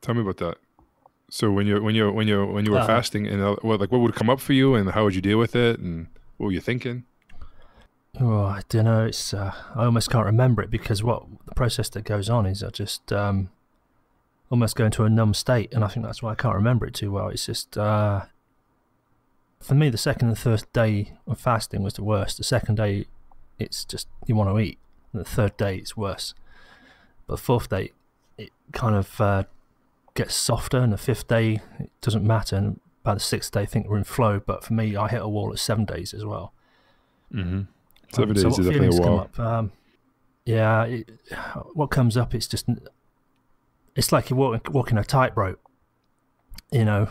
Tell me about that. So when you were Uh, fasting, and what would come up for you, and how would you deal with it, and what were you thinking? oh, I don't know. It's I almost can't remember it because what the process that goes on is I just almost go into a numb state, and I think that's why I can't remember it too well. It's just for me, the second and third day of fasting was the worst. The second day, it's just you want to eat. And the third day, it's worse. But the fourth day, it kind of gets softer, and the fifth day, it doesn't matter. And by the sixth day, I think we're in flow. But for me, I hit a wall at 7 days as well. Mm-hmm. 7 days So what is definitely feelings a come wall. up? Yeah, what comes up? It's like you're walking a tightrope. You know,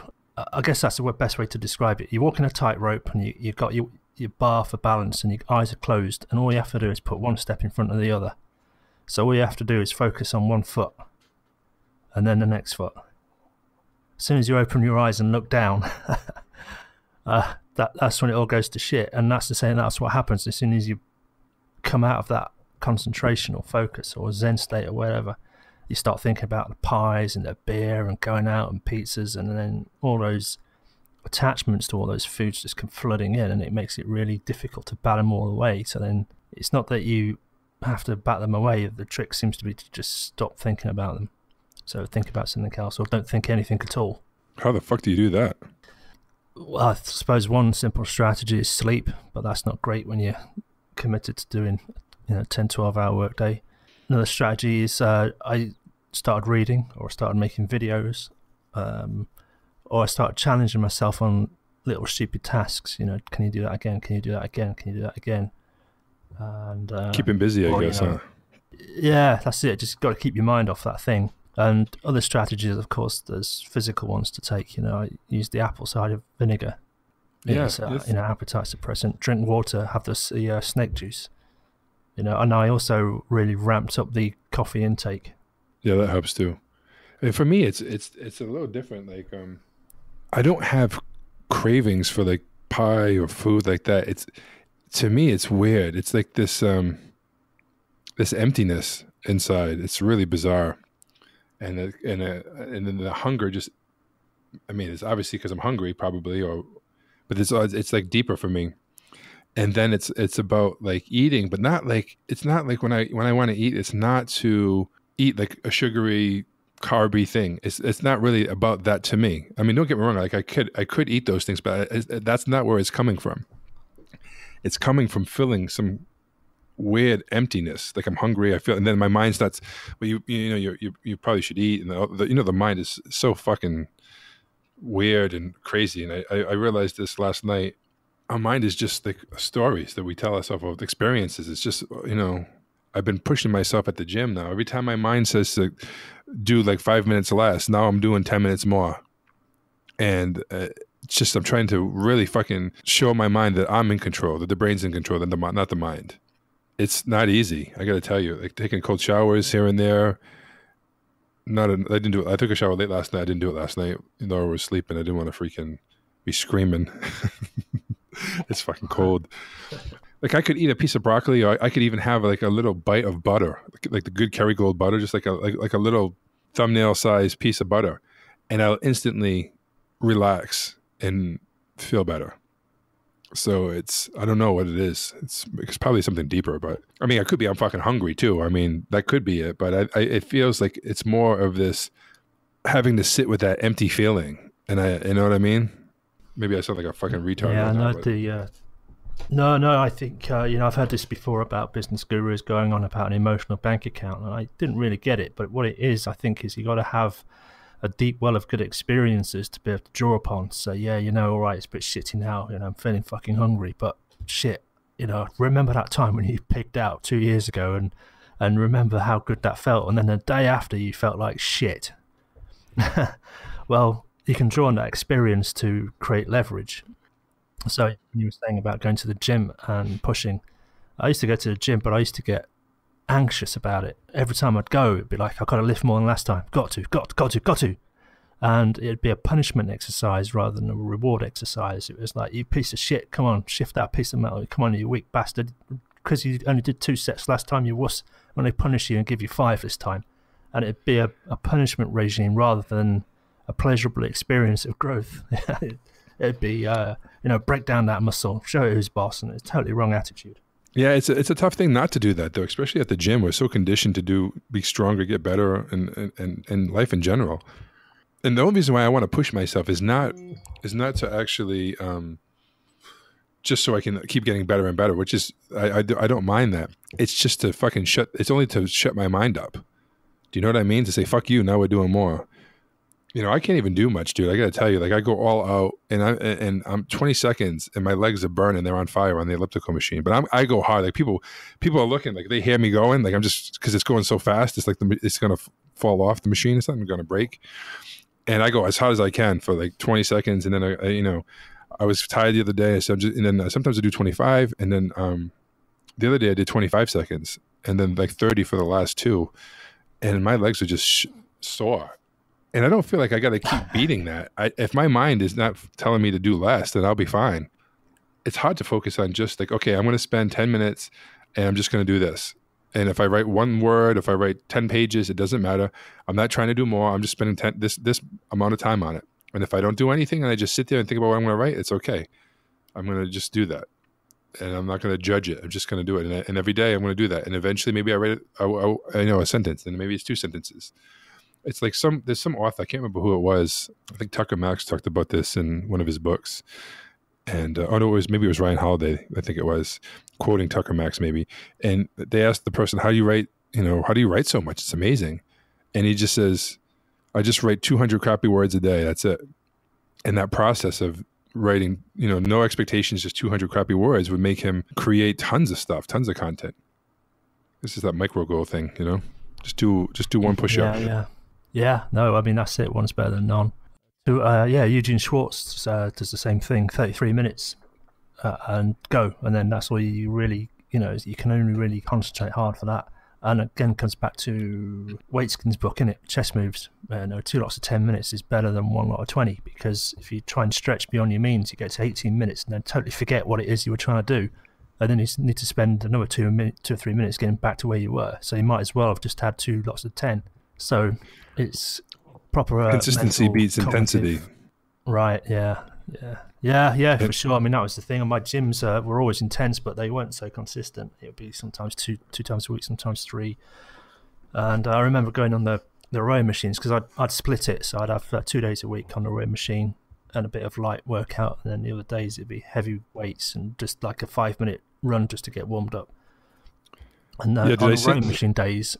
I guess that's the best way to describe it. You're walking a tightrope, and you've got your bar for balance, and your eyes are closed, and all you have to do is put one step in front of the other. So all you have to do is focus on one foot, and then the next foot. As soon as you open your eyes and look down, that's when it all goes to shit. And that's the saying. That's what happens as soon as you come out of that concentration or focus or Zen state or whatever. You start thinking about the pies and the beer and going out and pizzas, and then all those attachments to all those foods just come flooding in, and it makes it really difficult to bat them all away. So then it's not that you have to bat them away. The trick seems to be to just stop thinking about them. So think about something else, or don't think anything at all. How the fuck do you do that? Well, I suppose one simple strategy is sleep, but that's not great when you're committed to doing 10, 12 hour workday. Another strategy is I started reading, or started making videos, or I started challenging myself on little stupid tasks. Can you do that again? Can you do that again? Can you do that again? And Keeping busy, I guess, huh? yeah, that's it. Just got to keep your mind off that thing. And other strategies, of course, there's physical ones to take. I use the apple cider vinegar. Yeah, It's yes. appetite suppressant. Drink water. Have the snake juice. And I also really ramped up the coffee intake. Yeah, that helps too. And for me, it's a little different. Like, I don't have cravings for like pie or food like that. It's to me, it's weird. It's like this emptiness inside. It's really bizarre, and then the hunger just. I mean, it's obviously because I'm hungry, probably, but it's like deeper for me. And then it's about like eating, but not like it's not like when I want to eat, it's not to eat like a sugary carby thing. It's not really about that to me. I mean, don't get me wrong. Like I could eat those things, but that's not where it's coming from. It's coming from filling some weird emptiness. Like I'm hungry, I feel, and then my mind starts. Well, you probably should eat, and the mind is so fucking weird and crazy. And I realized this last night. Our mind is just like stories that we tell ourselves of experiences. It's just, I've been pushing myself at the gym now. Every time my mind says to do like 5 minutes less, now I'm doing 10 minutes more. And it's just, I'm trying to really fucking show my mind that I'm in control, that the brain's in control, that not the mind. It's not easy. I got to tell you, like taking cold showers here and there. I didn't do it. I took a shower late last night. I didn't do it last night. I was sleeping. I didn't want to freaking be screaming. It's fucking cold. Like I could eat a piece of broccoli, or I could even have like a little bite of butter, like the good Kerrygold butter, just like a little thumbnail sized piece of butter, and I'll instantly relax and feel better. So I don't know what it is. It's probably something deeper, but I mean, I'm fucking hungry too. I mean, that could be it, but it feels like it's more of this having to sit with that empty feeling, and you know what I mean? Maybe I sound like a fucking retard Yeah, right now, no, but no. I think I've heard this before about business gurus going on about an emotional bank account, and I didn't really get it. But what it is, I think, is you got to have a deep well of good experiences to be able to draw upon. So yeah, all right, it's a bit shitty now. I'm feeling fucking hungry, but shit, remember that time when you pigged out 2 years ago, and remember how good that felt, and then the day after you felt like shit. Well, you can draw on that experience to create leverage. So you were saying about going to the gym and pushing. I used to go to the gym, but I used to get anxious about it. Every time I'd go, it'd be like, I've got to lift more than last time. Got to. And it'd be a punishment exercise rather than a reward exercise. It was like, you piece of shit, come on, shift that piece of metal. Come on, you weak bastard. Because you only did 2 sets last time, you wuss. I'm going to punish you and give you 5 this time. and it'd be a punishment regime rather than a pleasurable experience of growth. It'd be, break down that muscle, show it who's boss, and it's a totally wrong attitude. Yeah, it's a tough thing not to do that though, especially at the gym. We're so conditioned to be stronger, get better, and life in general. And the only reason why I want to push myself is not to actually just so I can keep getting better and better, which is I don't mind that. It's just to fucking it's only to shut my mind up. Do you know what I mean? To say fuck you, now we're doing more. I can't even do much, dude. I got to tell you, like I go all out, and I'm 20 seconds, and my legs are burning. They're on fire on the elliptical machine. But I go hard. Like people are looking, like they hear me going. Like I'm just because it's going so fast. It's like it's gonna fall off the machine. It's not gonna break. And I go as hard as I can for like 20 seconds, and then I was tired the other day, so and then sometimes I do 25, and then the other day I did 25 seconds, and then like 30 for the last two, and my legs are just sore. And I don't feel like I got to keep beating that. If my mind is not telling me to do less, then I'll be fine. It's hard to focus on just like, okay, I'm going to spend 10 minutes and I'm just going to do this. And if I write one word, if I write 10 pages, it doesn't matter. I'm not trying to do more. I'm just spending this amount of time on it. And if I don't do anything and I just sit there and think about what I'm going to write, it's okay. I'm going to just do that. And I'm not going to judge it. I'm just going to do it. And every day I'm going to do that. And eventually maybe I write a sentence, and maybe it's 2 sentences. It's like there's some author, I can't remember who it was. I think Tucker Max talked about this in one of his books. And maybe it was Ryan Holiday, I think it was, quoting Tucker Max maybe. And they asked the person, how do you write so much? It's amazing. And he just says, I just write 200 crappy words a day. That's it. And that process of writing, no expectations, just 200 crappy words would make him create tons of stuff, tons of content. This is that micro goal thing, just do one push up. Yeah, no, I mean, that's it. One's better than none. So, Eugene Schwartz does the same thing, 33 minutes and go. And then that's all you really, you can only really concentrate hard for that. And again, comes back to Waitskin's book, innit? Chess moves. 2 lots of 10 minutes is better than 1 lot of 20, because if you try and stretch beyond your means, you get to 18 minutes and then totally forget what it is you were trying to do. And then you need to spend another 2 or 3 minutes getting back to where you were. So you might as well have just had 2 lots of 10. So it's proper consistency beats intensity. Right, yeah, for sure. I mean, that was the thing. And my gyms were always intense, but they weren't so consistent. It would be sometimes two times a week, sometimes 3. And I remember going on the rowing machines, because I'd split it. So I'd have 2 days a week on the rowing machine and a bit of light workout. And then the other days it'd be heavy weights and just like a 5-minute run just to get warmed up. And on the rowing machine days,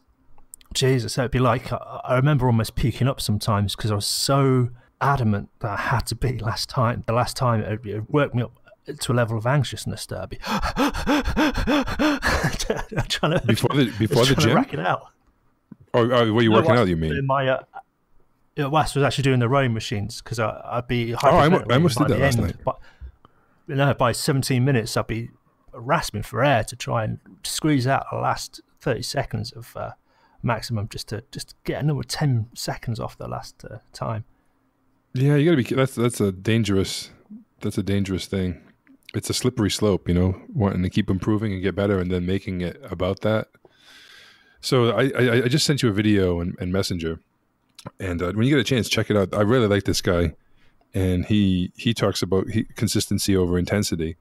Jesus, so it'd be like, I remember almost puking up sometimes because I was so adamant that I had to be last time. The last time it worked me up to a level of anxiousness that I'd be trying to before the gym, rack it out. Oh, were you working out? You mean? Wes was actually doing the rowing machines, because I'd be. I almost did that last night. By 17 minutes, I'd be rasping for air to try and squeeze out the last 30 seconds of maximum, just to get another 10 seconds off the last time. Yeah, you gotta be. That's a dangerous thing. It's a slippery slope, wanting to keep improving and get better, and then making it about that. So I just sent you a video in Messenger, and when you get a chance, check it out. I really like this guy, and he talks about consistency over intensity.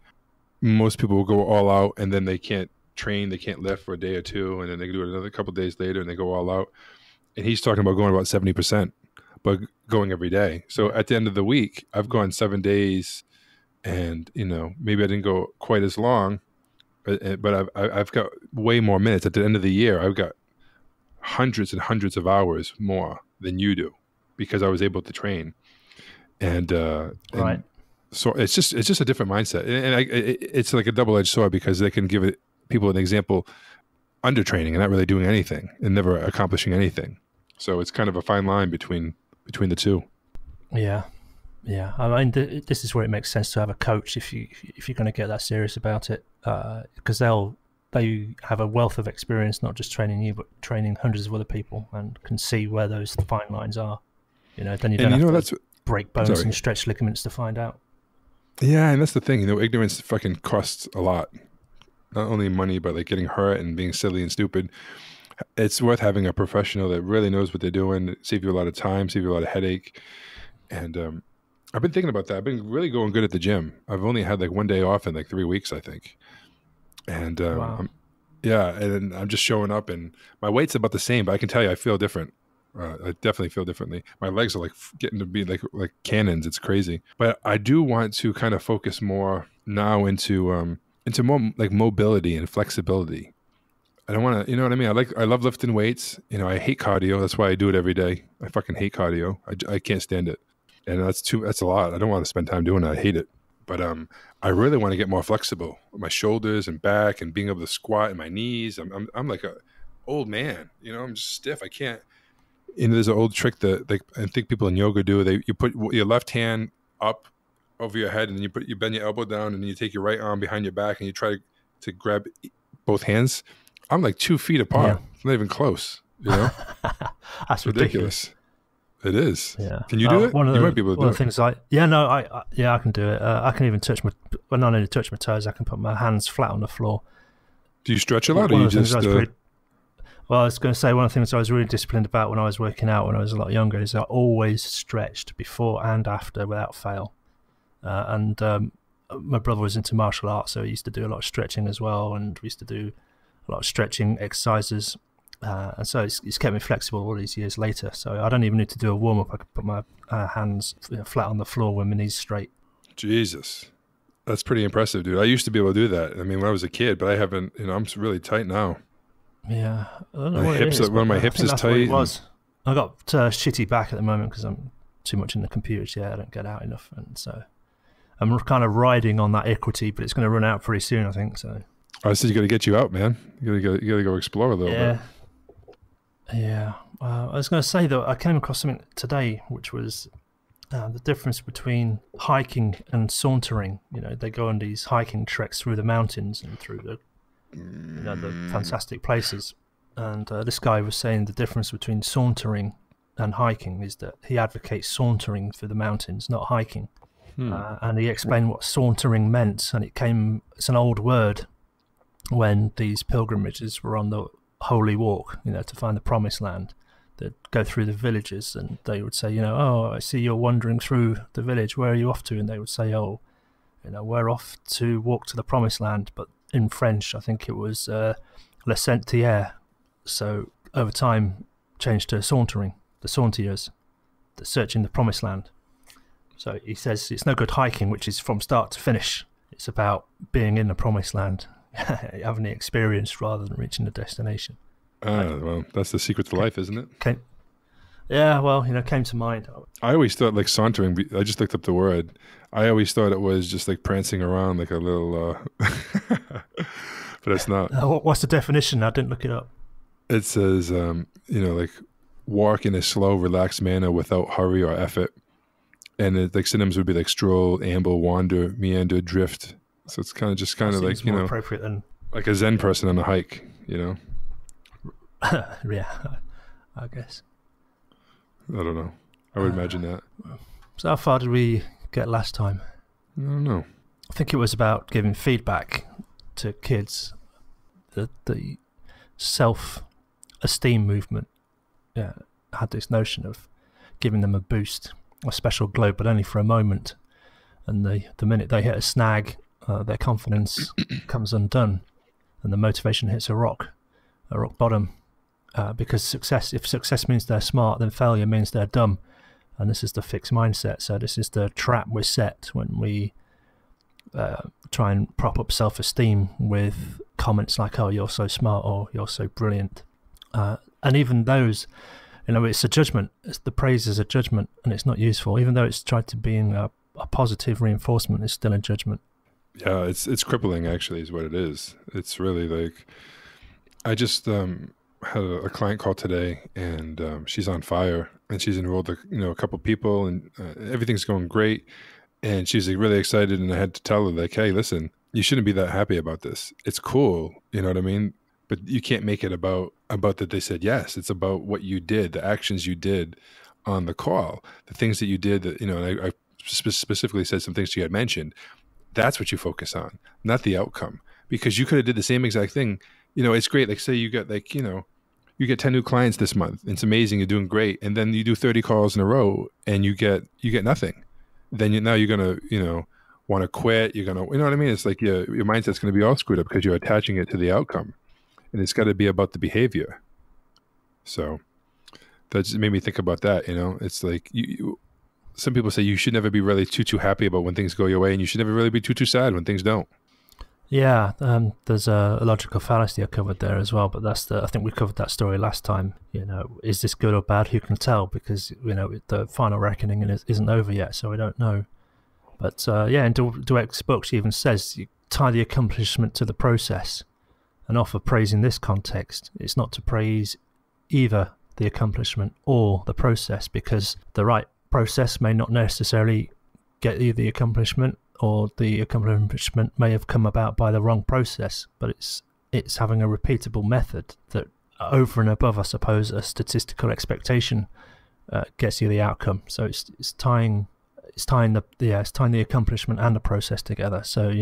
Most people will go all out, and then they can't train, they can't lift for a day or 2, and then they do it another couple of days later, and they go all out. And he's talking about going about 70%, but going every day. So at the end of the week, I've gone 7 days, and maybe I didn't go quite as long, but I've got way more minutes. At the end of the year, I've got hundreds and hundreds of hours more than you do, because I was able to train. And right. So it's just a different mindset, and it's like a double-edged sword, because they can give people an example under training and not really doing anything and never accomplishing anything. So it's kind of a fine line between the two. Yeah. I mean, this is where it makes sense to have a coach if you're going to get that serious about it, because they have a wealth of experience, not just training you, but training hundreds of other people, and can see where those fine lines are. Then you don't have to break bones and stretch ligaments to find out. Yeah, and that's the thing. Ignorance fucking costs a lot. Not only money, but like getting hurt and being silly and stupid. it's worth having a professional that really knows what they're doing, save you a lot of time, save you a lot of headache. And I've been thinking about that. I've been really going good at the gym. I've only had like one day off in like 3 weeks, I think. And Wow. yeah, and I'm just showing up, and my weight's about the same, but I can tell you, I feel different. I definitely feel differently. My legs are like getting to be like cannons. It's crazy. But I do want to kind of focus more now into more like mobility and flexibility. I don't want to, you know what I mean? I love lifting weights. You know, I hate cardio. That's why I do it every day. I fucking hate cardio. I can't stand it. And that's a lot. I don't want to spend time doing it. I hate it. But I really want to get more flexible with my shoulders and back and being able to squat and my knees. I'm like a old man, you know, I'm just stiff. I can't, you know, there's an old trick that I think people in yoga do. You put your left hand up over your head, and then you bend your elbow down, and then you take your right arm behind your back, and you try to grab both hands. I'm like 2 feet apart. Yeah. It's not even close. You know, That's ridiculous. It is. Yeah. Can you do it? You might be able to do it. One of the things I can do it. I can even touch not only touch my toes, I can put my hands flat on the floor. Do you stretch a lot, or you just? Well, I was going to say, one of the things I was really disciplined about when I was working out when I was a lot younger is I always stretched before and after without fail. And my brother was into martial arts, so he used to do a lot of stretching as well, and we used to do a lot of stretching exercises. And so it's kept me flexible all these years later. So I don't even need to do a warm-up. I can put my hands flat on the floor with my knees straight. Jesus. That's pretty impressive, dude. I used to be able to do that. I mean, when I was a kid, but I haven't, you know, I'm really tight now. Yeah, I don't know my hips, one of my hips is tight. It was. I got shitty back at the moment because I'm too much in the computers. Yeah, I don't get out enough, and so I'm kind of riding on that equity, but it's going to run out pretty soon, I think. So I said you got to get you out, man. You got to go explore a little bit. Yeah. I was going to say that I came across something today, which was the difference between hiking and sauntering. You know, they go on these hiking treks through the mountains and through the fantastic places. And this guy was saying the difference between sauntering and hiking is that he advocates sauntering through the mountains, not hiking. And he explained what sauntering meant, and it's an old word when these pilgrimages were on the holy walk, you know, to find the promised land. They'd go through the villages, and they would say, you know, oh, I see you're wandering through the village. Where are you off to? And they would say, oh, you know, we're off to walk to the promised land. But in French, I think it was le sentier. So over time, changed to sauntering, the sauntiers, the searching the promised land. So he says it's no good hiking, which is from start to finish. It's about being in the promised land, having the experience rather than reaching the destination. Well, that's the secret to life, isn't it? Yeah, well, you know, came to mind. I always thought like sauntering, I just looked up the word. I always thought it was just like prancing around like a little, but it's not. What's the definition? I didn't look it up. It says, you know, like walk in a slow, relaxed manner without hurry or effort. And it, like synonyms would be like stroll, amble, wander, meander, drift. So it's kind of like, you know, appropriate than like a Zen person on a hike, you know? Yeah, I guess. I don't know. I would imagine that. So how far did we get last time? I don't know. I think it was about giving feedback to kids. The self-esteem movement had this notion of giving them a boost, a special glow, but only for a moment. And the minute they hit a snag, their confidence comes undone, and the motivation hits a rock bottom. Because if success means they're smart, then failure means they're dumb. And this is the fixed mindset. So this is the trap we're set when we try and prop up self-esteem with comments like, oh, you're so smart, or you're so brilliant. And even those, you know, it's a judgment. The praise is a judgment, and it's not useful. Even though it's tried to be a positive reinforcement, it's still a judgment. Yeah, it's crippling, actually, is what it is. It's really like, I just had a client call today, and she's on fire, and she's enrolled a couple people, and everything's going great, and she's like really excited, and I had to tell her like, hey, listen, you shouldn't be that happy about this. It's cool, you know what I mean? But you can't make it about that they said yes. It's about what you did, the actions you did on the call, the things that you did that, you know, and I specifically said some things she had mentioned. That's what you focus on, not the outcome, because you could have did the same exact thing. You know, it's great. Like say you got like, you know, you get 10 new clients this month. It's amazing. You're doing great. And then you do 30 calls in a row and you get nothing. Then now you're going to, want to quit. You're going to, you know what I mean? It's like your mindset's going to be all screwed up because you're attaching it to the outcome, and it's got to be about the behavior. So that just made me think about that. It's like some people say you should never be really too happy about when things go your way, and you should never really be too sad when things don't. Yeah, there's a logical fallacy I covered there as well, but I think we covered that story last time. Is this good or bad? Who can tell? Because the final reckoning isn't over yet, so we don't know. But in Dweck's book, she even says you tie the accomplishment to the process, and offer praise in this context. It's not to praise either the accomplishment or the process, because the right process may not necessarily get you the accomplishment, or the accomplishment may have come about by the wrong process, but it's having a repeatable method that, over and above, I suppose, a statistical expectation, gets you the outcome. So it's tying the accomplishment and the process together. So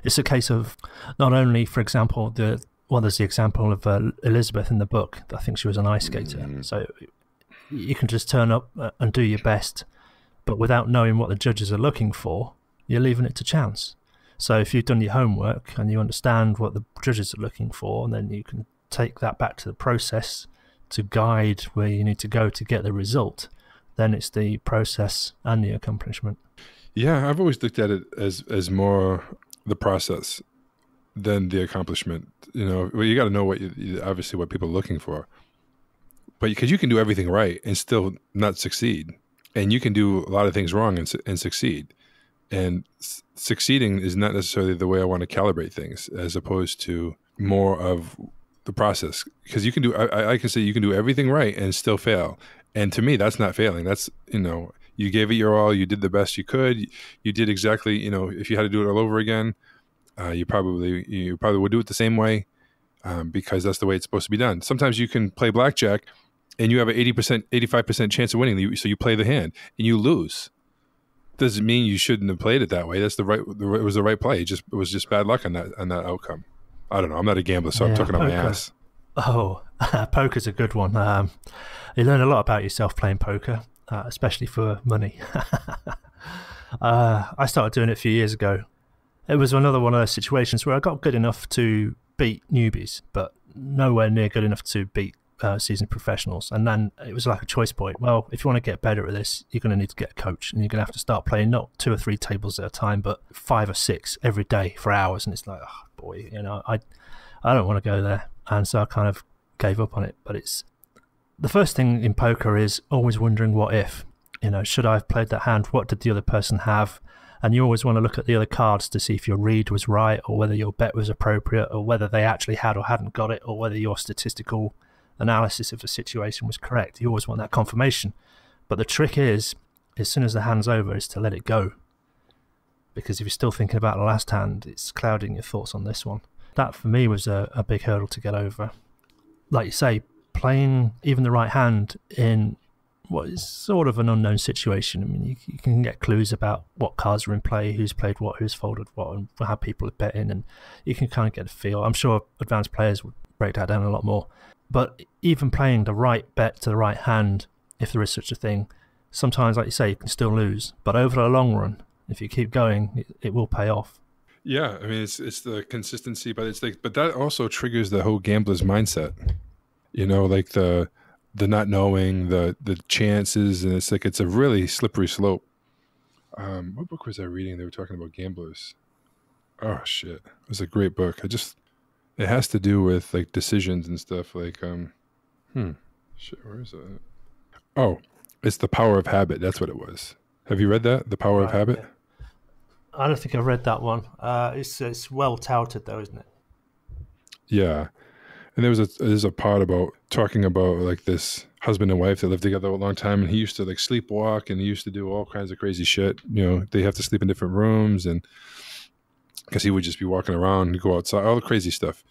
it's a case of not only, for example, there's the example of Elizabeth in the book. I think she was an ice skater. So you can just turn up and do your best, but without knowing what the judges are looking for, you're leaving it to chance. So if you've done your homework and you understand what the judges are looking for, and then you can take that back to the process to guide where you need to go to get the result, then it's the process and the accomplishment. Yeah, I've always looked at it as more the process than the accomplishment. You got to know obviously what people are looking for, but because you can do everything right and still not succeed. And you can do a lot of things wrong and succeed. And succeeding is not necessarily the way I want to calibrate things, as opposed to more of the process. Because I can say you can do everything right and still fail. And to me, that's not failing. That's, you gave it your all. You did the best you could. You did exactly, if you had to do it all over again, you probably would do it the same way, because that's the way it's supposed to be done. Sometimes you can play blackjack and you have an 80%, 85% chance of winning. So you play the hand and you lose. Doesn't mean you shouldn't have played it that way. That's it was the right play. It was just bad luck on that outcome. I don't know. I'm not a gambler, so I'm talking out my ass. Oh, poker's a good one. You learn a lot about yourself playing poker, especially for money. I started doing it a few years ago. It was another one of those situations where I got good enough to beat newbies, but nowhere near good enough to beat seasoned professionals. And then it was like a choice point. Well, if you want to get better at this, you're going to need to get a coach, and you're going to have to start playing not 2 or 3 tables at a time, but 5 or 6 every day for hours. And it's like, oh boy, I don't want to go there. And so I kind of gave up on it. But it's the first thing in poker is always wondering what if. Should I have played that hand? What did the other person have? And you always want to look at the other cards to see if your read was right, or whether your bet was appropriate, or whether they actually had or hadn't got it, or whether your statistical analysis of the situation was correct. You always want that confirmation. But the trick is, as soon as the hand's over, is to let it go. Because if you're still thinking about the last hand, it's clouding your thoughts on this one. That for me was a big hurdle to get over. Like you say, playing even the right hand in what is sort of an unknown situation. I mean, you can get clues about what cards are in play, who's played what, who's folded what, and how people are betting, and you can kind of get a feel. I'm sure advanced players would break that down a lot more. But even playing the right bet to the right hand, if there is such a thing, sometimes, like you say, you can still lose. But over the long run, if you keep going, it will pay off. Yeah, I mean, it's the consistency, but but that also triggers the whole gambler's mindset. Like the not knowing, the chances, and it's a really slippery slope. What book was I reading? They were talking about gamblers. Oh shit, it was a great book. It has to do with like decisions and stuff. Like, shit, where is it? Oh, it's The Power of Habit. That's what it was. Have you read that? The Power of Habit? Yeah. I don't think I've read that one. It's well touted though, isn't it? Yeah. And there's a part about talking about like this husband and wife that lived together a long time, and he used to like sleepwalk, and he used to do all kinds of crazy shit. They have to sleep in different rooms, and because he would just be walking around and go outside, all the crazy stuff.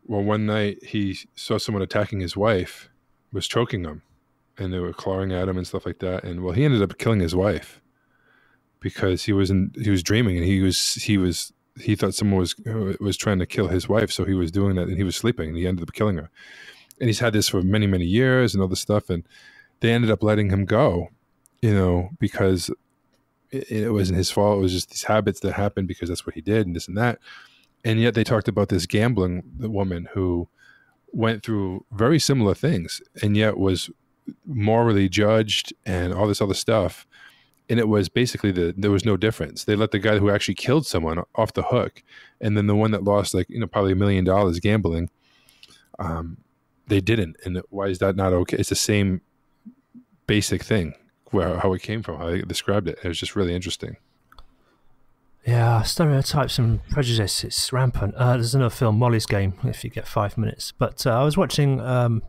Well, one night he saw someone attacking his wife, was choking him, and they were clawing at him and stuff like that. And well, he ended up killing his wife because he was dreaming, and he was he thought someone was trying to kill his wife, so he was doing that, and he was sleeping, and he ended up killing her. And he's had this for many, many years and all this stuff, and they ended up letting him go, because it wasn't his fault. It was just these habits that happened because that's what he did, and this and that. And yet they talked about this gambling woman who went through very similar things and yet was morally judged and all this other stuff. And it was basically there was no difference. They let the guy who actually killed someone off the hook. And then the one that lost probably $1 million gambling, they didn't. And why is that not okay? It's the same basic thing, how it came from, how they described it. It was just really interesting. Yeah, stereotypes and prejudice, it's rampant. There's another film, Molly's Game, if you get 5 minutes. But I was watching a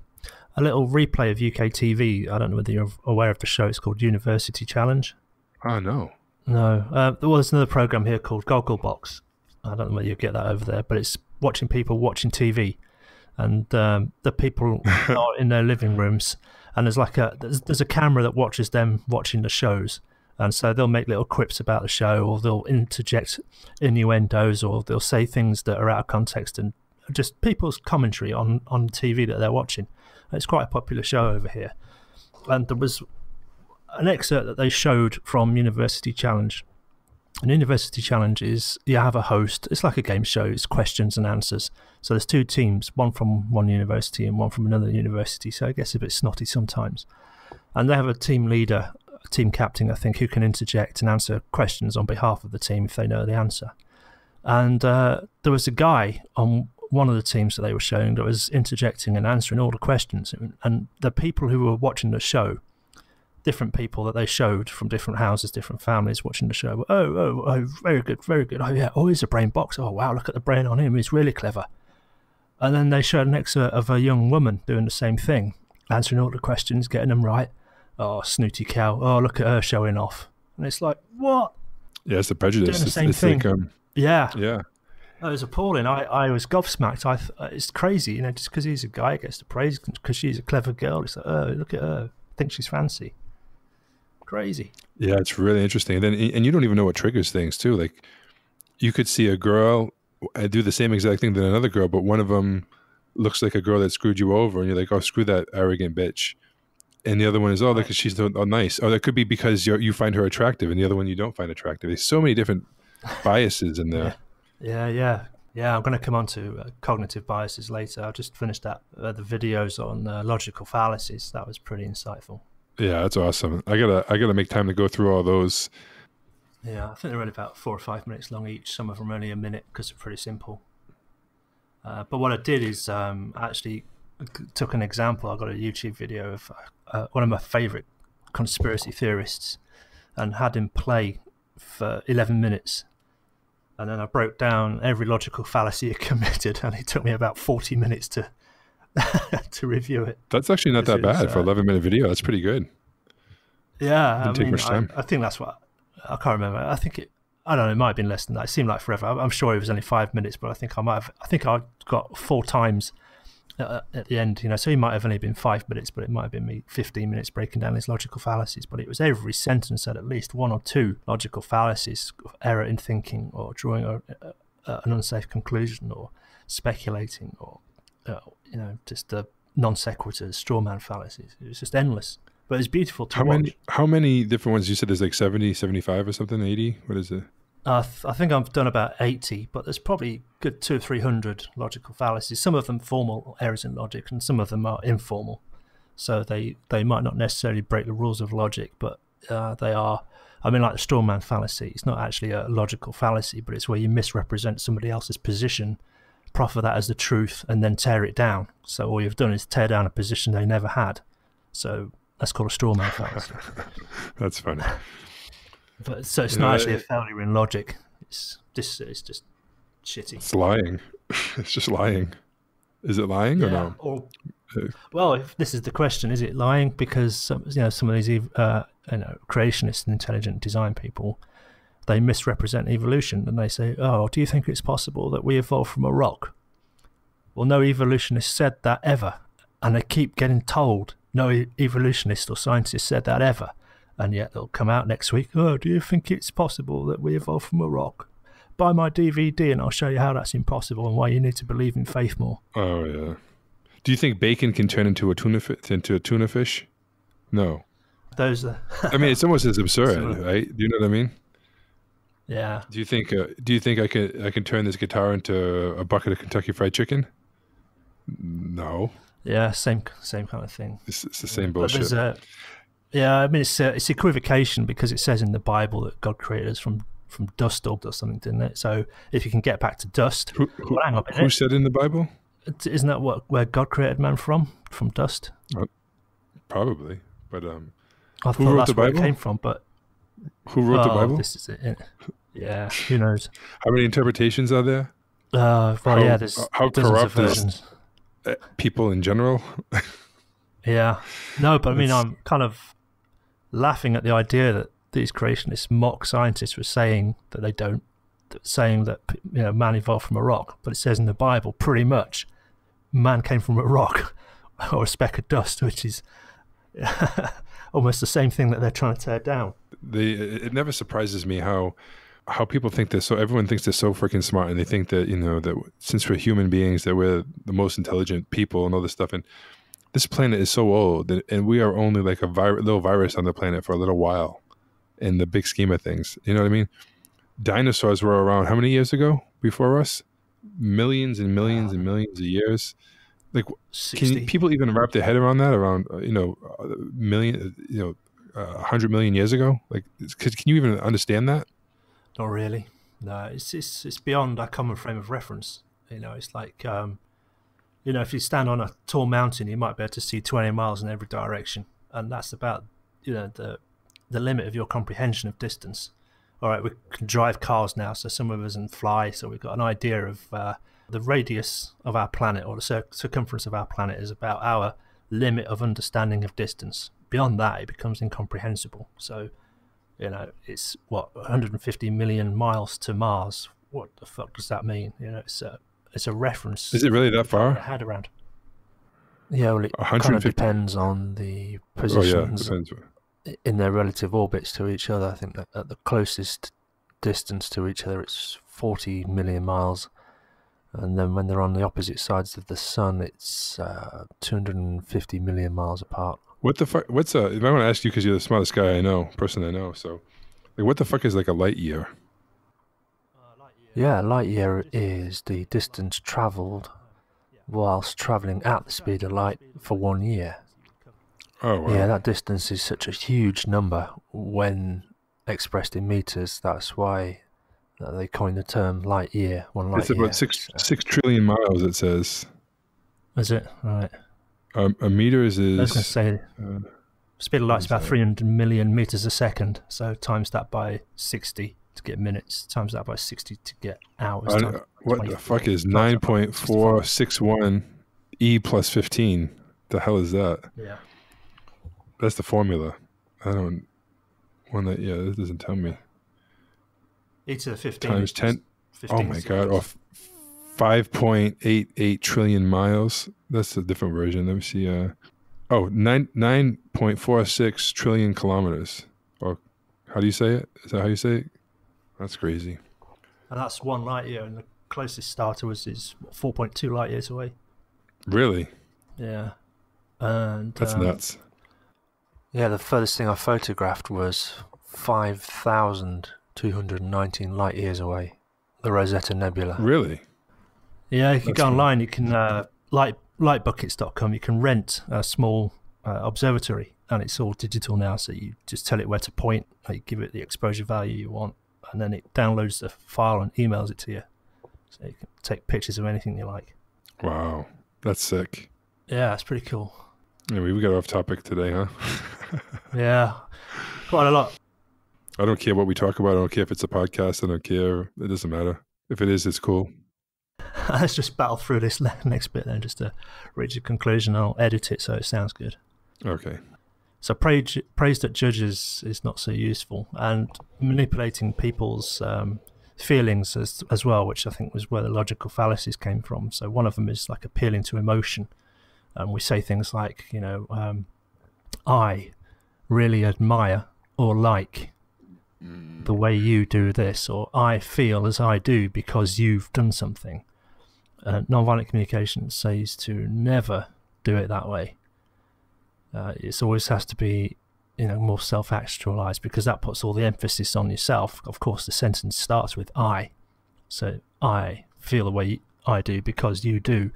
little replay of UK TV. I don't know whether you're aware of the show. It's called University Challenge. Oh, no. No. There's another program here called Gogglebox. I don't know whether you get that over there, but it's watching people watching TV. And the people are in their living rooms. And there's a camera that watches them watching the shows. And so they'll make little quips about the show, or they'll interject innuendos, or they'll say things that are out of context, and just people's commentary on TV that they're watching. It's quite a popular show over here. And there was an excerpt that they showed from University Challenge. An University Challenge is, you have a host. It's like a game show. It's questions and answers. So there's two teams, one from one university and one from another university. So it gets a bit snotty sometimes. And they have a team leader, team captain, I think, who can interject and answer questions on behalf of the team if they know the answer. And there was a guy on one of the teams that they were showing that was interjecting and answering all the questions. And the people who were watching the show, different people that they showed from different houses, different families watching the show, oh, very good, very good. Oh, yeah, oh, he's a brain box. Oh, wow, look at the brain on him. He's really clever. And then they showed an excerpt of a young woman doing the same thing, answering all the questions, getting them right. Oh, snooty cow. Oh, look at her showing off. And it's like, what? Yeah, it's the prejudice. Doing the same thing. Like, yeah. Yeah. It was appalling. I was gobsmacked. It's crazy, just because he's a guy gets the praise because she's a clever girl. It's like, oh, look at her. I think she's fancy. Crazy. Yeah, it's really interesting. And you don't even know what triggers things too. Like, you could see a girl do the same exact thing than another girl, but one of them looks like a girl that screwed you over, and you're like, oh, screw that arrogant bitch. And the other one is, oh, look, she's so nice. Oh, that could be because you find her attractive, and the other one you don't find attractive. There's so many different biases in there. Yeah. I'm going to come on to cognitive biases later. I just finished the videos on logical fallacies. That was pretty insightful. Yeah, that's awesome. I gotta make time to go through all those. Yeah, I think they're only about 4 or 5 minutes long each. Some of them are only a minute because they're pretty simple. But what I did is actually took an example. I got a YouTube video of one of my favourite conspiracy theorists and had him play for 11 minutes. And then I broke down every logical fallacy he committed, and it took me about 40 minutes to review it. That's actually not that bad for an 11-minute video. That's pretty good. Yeah. Didn't take much time. I think that's what... I can't remember. I don't know, it might have been less than that. It seemed like forever. I'm sure it was only 5 minutes, but I think I got 4 times at the end, so he might have only been 5 minutes, but it might have been me 15 minutes breaking down his logical fallacies. But it was every sentence had at least 1 or 2 logical fallacies, error in thinking, or drawing an unsafe conclusion, or speculating, or just the non sequiturs, strawman fallacies. It was just endless, but it was beautiful to watch. How many different ones? You said there's like 70, 75 or something, 80? What is it? I think I've done about 80, but there's probably good 200 or 300 logical fallacies. Some of them formal errors in logic, and some of them are informal. So they might not necessarily break the rules of logic, but they are. I mean, like the strawman fallacy. It's not actually a logical fallacy, but it's where you misrepresent somebody else's position, proffer that as the truth, and then tear it down. So all you've done is tear down a position they never had. So that's called a strawman fallacy. That's funny. But so it's not actually a failure in logic. It's just shitty. It's lying. It's just lying. Is it lying or no? Well, if this is the question, is it lying? Because some of these creationist and intelligent design people, they misrepresent evolution, and they say, "Oh, do you think it's possible that we evolved from a rock?" Well, no evolutionist said that ever, and they keep getting told no evolutionist or scientist said that ever. And yet they'll come out next week, oh, do you think it's possible that we evolved from a rock? buy my DVD and I'll show you how that's impossible and why you need to believe in faith more. Oh yeah. Do you think bacon can turn into a tuna fish? No. Those are. I mean, it's almost as absurd, right? Do you know what I mean? Yeah. Do you think I can turn this guitar into a bucket of Kentucky Fried Chicken? No. Yeah, same kind of thing. It's the same bullshit. I mean, it's equivocation because it says in the Bible that God created us from dust or something, didn't it? So if you can get back to dust, hang on a minute. Who said in the Bible? Isn't that where God created man from dust? Probably, but I thought that's where it came from. But who wrote the Bible? This is it. Yeah, who knows? How many interpretations are there? There's how corrupt is people in general? Yeah, no, but I mean, I'm kind of laughing at the idea that these creationists, mock scientists, were saying that saying that man evolved from a rock, but it says in the Bible pretty much man came from a rock or a speck of dust, which is almost the same thing that they're trying to tear down. It never surprises me how people think everyone thinks they're so freaking smart, and they think that that since we're human beings that we're the most intelligent people and all this stuff, and this planet is so old, and we are only like a little virus on the planet for a little while in the big scheme of things. You know what I mean? Dinosaurs were around how many years ago before us? Millions and millions and millions of years. Like, 60. Can people even wrap their head around that? Around 100 million years ago? Like, can you even understand that? Not really. No, it's beyond our common frame of reference. It's like if you stand on a tall mountain, you might be able to see 20 miles in every direction, and that's about the limit of your comprehension of distance. All right, we can drive cars now, so some of us can fly, so we've got an idea of the radius of our planet, or the circumference of our planet is about our limit of understanding of distance. Beyond that, it becomes incomprehensible. So, it's 150 million miles to Mars. What the fuck does that mean? It's a reference. Is it really that far? Had around. Yeah, well, it kind of depends on the positions in their relative orbits to each other. I think that at the closest distance to each other, it's 40 million miles. And then when they're on the opposite sides of the sun, it's 250 million miles apart. What the fuck? If I want to ask you, because you're the smartest person I know, so like, what the fuck is like a light year? Yeah, light year is the distance travelled whilst travelling at the speed of light for 1 year. Oh, wow. Yeah, that distance is such a huge number when expressed in meters. That's why they coined the term light year. It's about 6 trillion miles, it says. Is it? Right. A meter is... I was going to say, speed of light is about 300 million meters a second. So times that by 60 to get minutes. Times that by 60 to get hours. What the fuck is 9.461 E plus 15? The hell is that? Yeah. That's the formula. This doesn't tell me. E to the 15. Times 10. 15 oh my God. Or 5.88 trillion miles. That's a different version. Let me see. 9.46 trillion kilometers. Or how do you say it? Is that how you say it? That's crazy. And that's 1 light year, and the closest star to us is 4.2 light years away. Really? Yeah. And that's nuts. Yeah, the furthest thing I photographed was 5,219 light years away. The Rosetta Nebula. Really? Yeah, if you go online, you can lightbuckets.com. You can rent a small observatory, and it's all digital now. So you just tell it where to point, you give it the exposure value you want, and then it downloads the file and emails it to you. So you can take pictures of anything you like. Wow, that's sick. Yeah, it's pretty cool. Anyway, we got off topic today, huh? Yeah, quite a lot. I don't care what we talk about. I don't care if it's a podcast. I don't care. It doesn't matter. If it is, it's cool. Let's just battle through this next bit then, just to reach a conclusion. I'll edit it so it sounds good. Okay. So praise that judges is not so useful, and manipulating people's feelings as well, which I think was where the logical fallacies came from. So one of them is like appealing to emotion. We say things like, I really admire or like the way you do this, or I feel as I do because you've done something. Nonviolent communication says to never do it that way. It always has to be, more self-actualized, because that puts all the emphasis on yourself. Of course, the sentence starts with I. So I feel the way I do because you do.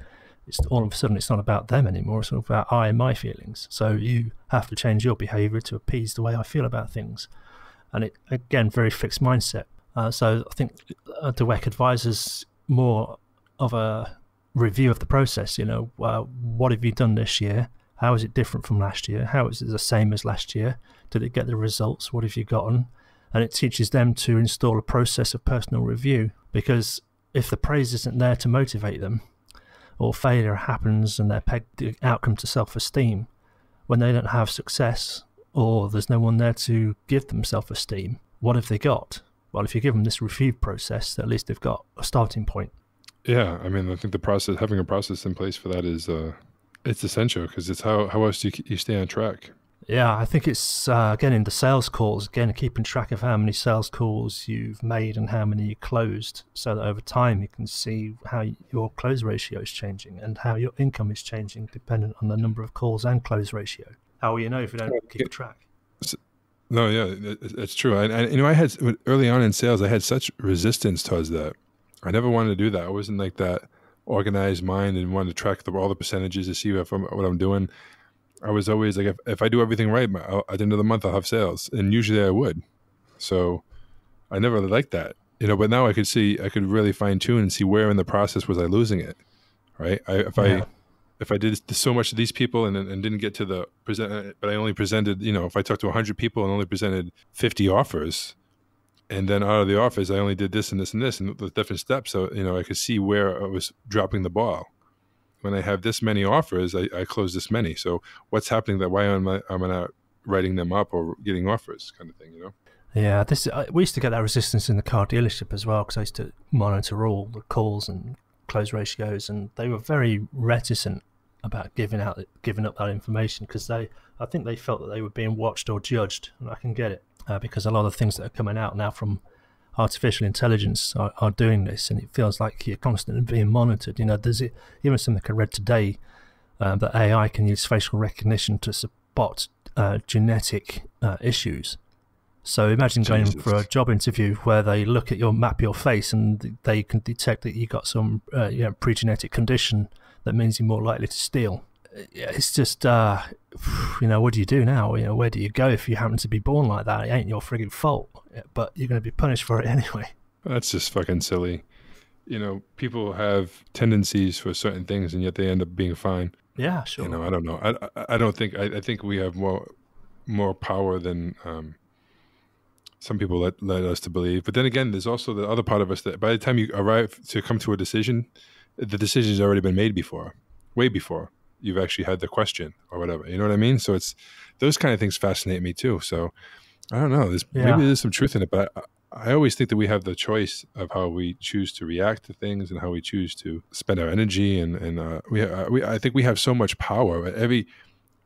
It's all of a sudden it's not about them anymore. It's all about I and my feelings. So you have to change your behavior to appease the way I feel about things. And it, again, very fixed mindset. So I think Dweck advises more of a review of the process. What have you done this year? How is it different from last year? How is it the same as last year? Did it get the results? What have you gotten? And it teaches them to install a process of personal review, because if the praise isn't there to motivate them, or failure happens and they're pegged the outcome to self-esteem, when they don't have success, or there's no one there to give them self-esteem, what have they got? Well, if you give them this review process, at least they've got a starting point. Yeah, I mean, I think having a process in place for that is it's essential, because it's how else do you stay on track. Yeah, I think it's, again, in the sales calls, again, keeping track of how many sales calls you've made and how many you closed, so that over time you can see how your close ratio is changing and how your income is changing dependent on the number of calls and close ratio. How will you know if you don't keep track? No, yeah, it's true. I had, early on in sales, I had such resistance towards that. I never wanted to do that. I wasn't like that organized mind and wanted to track all the percentages to see what I'm doing. I was always like, if I do everything right, at the end of the month, I'll have sales. And usually I would. So I never really liked that, but now I could really fine tune and see where in the process was I losing it. Right. If I did so much to these people and didn't get to the present, but I only presented, if I talked to 100 people and only presented 50 offers, and then out of the offers, I only did this and this and this and the different steps. So, I could see where I was dropping the ball. When I have this many offers, I close this many. So what's happening? Why am I not writing them up or getting offers, kind of thing, Yeah, we used to get that resistance in the car dealership as well, because I used to monitor all the calls and close ratios, and they were very reticent about giving up that information, because I think they felt that they were being watched or judged, and I can get it, because a lot of things that are coming out now from artificial intelligence are doing this, and it feels like you're constantly being monitored. There's even something I read today that AI can use facial recognition to spot genetic issues. So imagine going for a job interview where they map your face, and they can detect that you got some pre-genetic condition that means you're more likely to steal. It's just, what do you do now? Where do you go if you happen to be born like that? It ain't your frigging fault, but you're going to be punished for it anyway. That's just fucking silly. People have tendencies for certain things, and yet they end up being fine. Yeah, sure. I don't know. I think we have more power than some people let us to believe. But then again, there's also the other part of us that by the time you arrive to come to a decision, the decision's already been made way before you've actually had the question or whatever. You know what I mean? So it's those kind of things fascinate me too. So I don't know. Maybe there's some truth in it, but I always think that we have the choice of how we choose to react to things and how we choose to spend our energy. And I think we have so much power.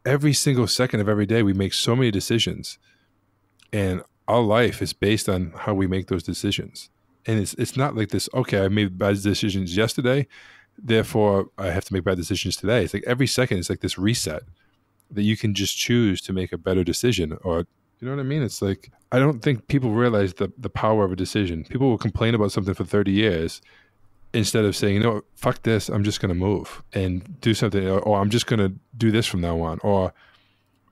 Every single second of every day, we make so many decisions, and our life is based on how we make those decisions. And it's not like this, okay, I made bad decisions yesterday, therefore I have to make bad decisions today. It's like every second it's like this reset that you can just choose to make a better decision. Or, you know what I mean? It's like, I don't think people realize the power of a decision. People will complain about something for 30 years instead of saying, fuck this, I'm just going to move and do something, or I'm just going to do this from now on. Or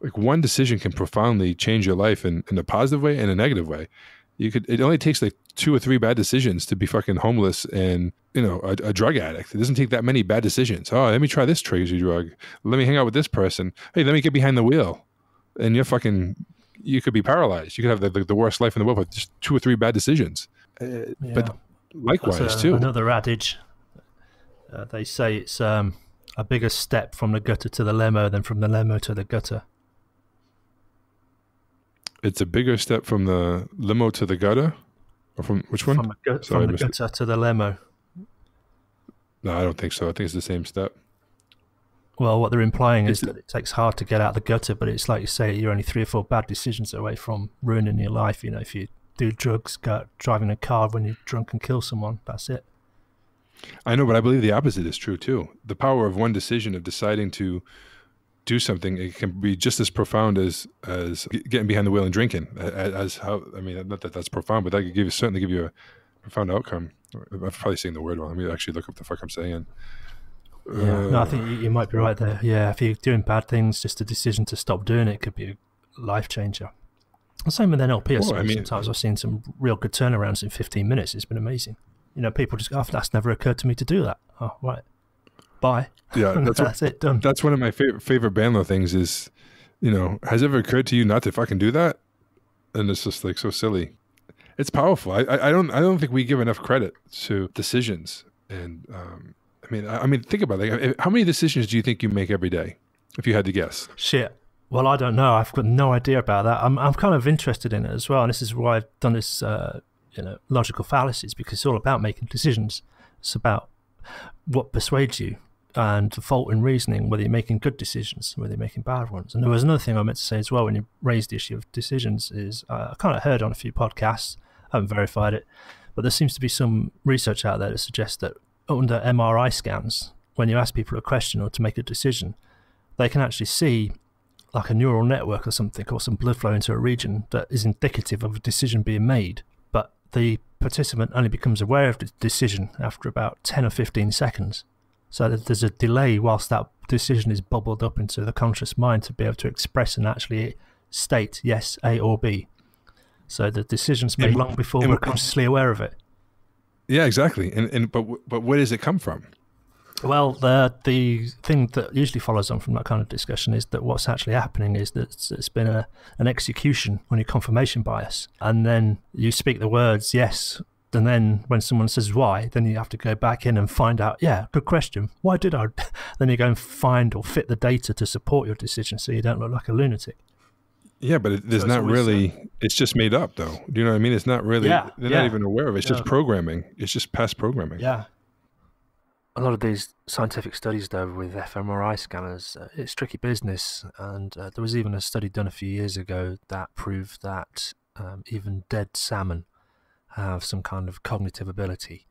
like one decision can profoundly change your life in a positive way and a negative way. It only takes like 2 or 3 bad decisions to be fucking homeless and, a drug addict. It doesn't take that many bad decisions. Oh, let me try this crazy drug. Let me hang out with this person. Hey, let me get behind the wheel. And you could be paralyzed. You could have the worst life in the world with just 2 or 3 bad decisions. But likewise too. Another adage. They say it's a bigger step from the gutter to the limo than from the limo to the gutter. It's a bigger step from the limo to the gutter? Or from which one? From the gutter to the limo. No, I don't think so. I think it's the same step. Well, what they're implying is that it takes hard to get out the gutter, but it's like you say, you're only 3 or 4 bad decisions away from ruining your life. If you do drugs, go driving a car when you're drunk and kill someone. That's it. I know, but I believe the opposite is true too. The power of one decision of deciding to do something, it can be just as profound as getting behind the wheel and drinking. Not that that's profound, but that could certainly give you a profound outcome. I'm probably saying the word wrong. Let me actually look up the fuck I'm saying. Yeah, no, I think you might be right there. Yeah, if you're doing bad things, just a decision to stop doing it could be a life changer. The same with NLP. Sometimes I've seen some real good turnarounds in 15 minutes. It's been amazing. People just go, that's never occurred to me to do that. Oh, right. Bye. Yeah, that's it, done. That's one of my favorite Bandler things is, has it ever occurred to you not to fucking do that? And it's just like so silly. It's powerful. I don't think we give enough credit to decisions. And I mean, think about it. How many decisions do you think you make every day, if you had to guess? Shit. Well, I don't know. I've got no idea about that. I'm kind of interested in it as well, and this is why I've done this. Logical fallacies, because it's all about making decisions. It's about what persuades you and the fault in reasoning, whether you're making good decisions, whether you're making bad ones. And there was another thing I meant to say as well when you raised the issue of decisions is I kind of heard on a few podcasts, I haven't verified it, but there seems to be some research out there that suggests that under MRI scans, when you ask people a question or to make a decision, they can actually see like a neural network or something, or some blood flow into a region that is indicative of a decision being made. But the participant only becomes aware of the decision after about 10 or 15 seconds. So that there's a delay whilst that decision is bubbled up into the conscious mind to be able to express and actually state yes, A or B. So the decision's made long before we're consciously aware of it. Yeah, exactly. But where does it come from? Well, the thing that usually follows on from that kind of discussion is that what's actually happening is that it's been an execution on your confirmation bias. And then you speak the words yes, and then when someone says why, then you have to go back in and find out, yeah, good question. Why did I? Then you go and find or fit the data to support your decision so you don't look like a lunatic. Yeah, but there's not really, it's just made up though. Do you know what I mean? It's not really, they're not even aware of it. It's just programming. It's just past programming. Yeah. A lot of these scientific studies, though, with fMRI scanners, it's tricky business. And there was even a study done a few years ago that proved that even dead salmon have some kind of cognitive ability.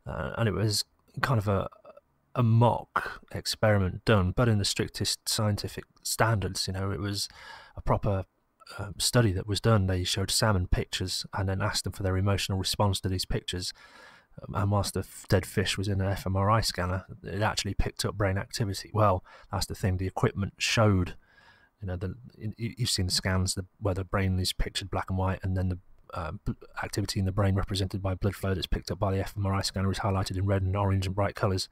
And it was kind of a mock experiment done, but in the strictest scientific standards. It was a proper study that was done. They showed salmon pictures and then asked them for their emotional response to these pictures. And whilst the dead fish was in an fMRI scanner, it actually picked up brain activity. Well, that's the thing. The equipment showed, you've seen the scans where the brain is pictured black and white, and then the activity in the brain represented by blood flow that's picked up by the fMRI scanner is highlighted in red and orange and bright colours.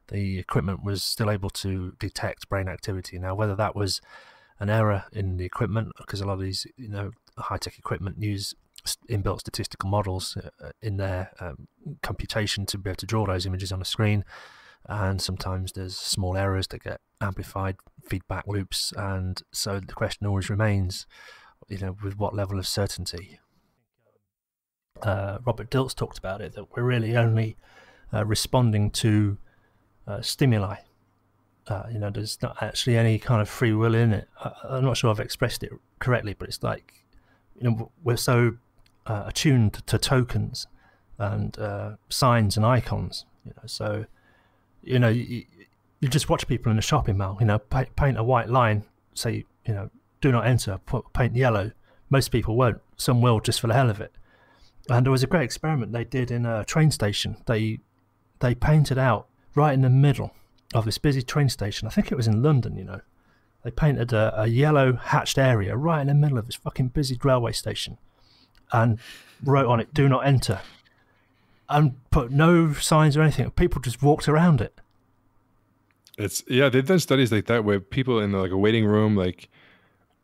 The equipment was still able to detect brain activity. Now, whether that was an error in the equipment, because a lot of these, high-tech equipment use inbuilt statistical models in their computation to be able to draw those images on a screen, and sometimes there's small errors that get amplified, feedback loops, and so the question always remains, with what level of certainty. Robert Dilts talked about it, that we're really only responding to stimuli. There's not actually any kind of free will in it. I'm not sure I've expressed it correctly, but it's like, we're so attuned to tokens and signs and icons. So you just watch people in a shopping mall. Paint a white line, say do not enter. Paint yellow. Most people won't. Some will just for the hell of it. And there was a great experiment they did in a train station. They painted out right in the middle of this busy train station. I think it was in London. They painted a yellow hatched area right in the middle of this fucking busy railway station, and wrote on it, do not enter, and put no signs or anything. People just walked around it. They've done studies like that where people in like a waiting room, like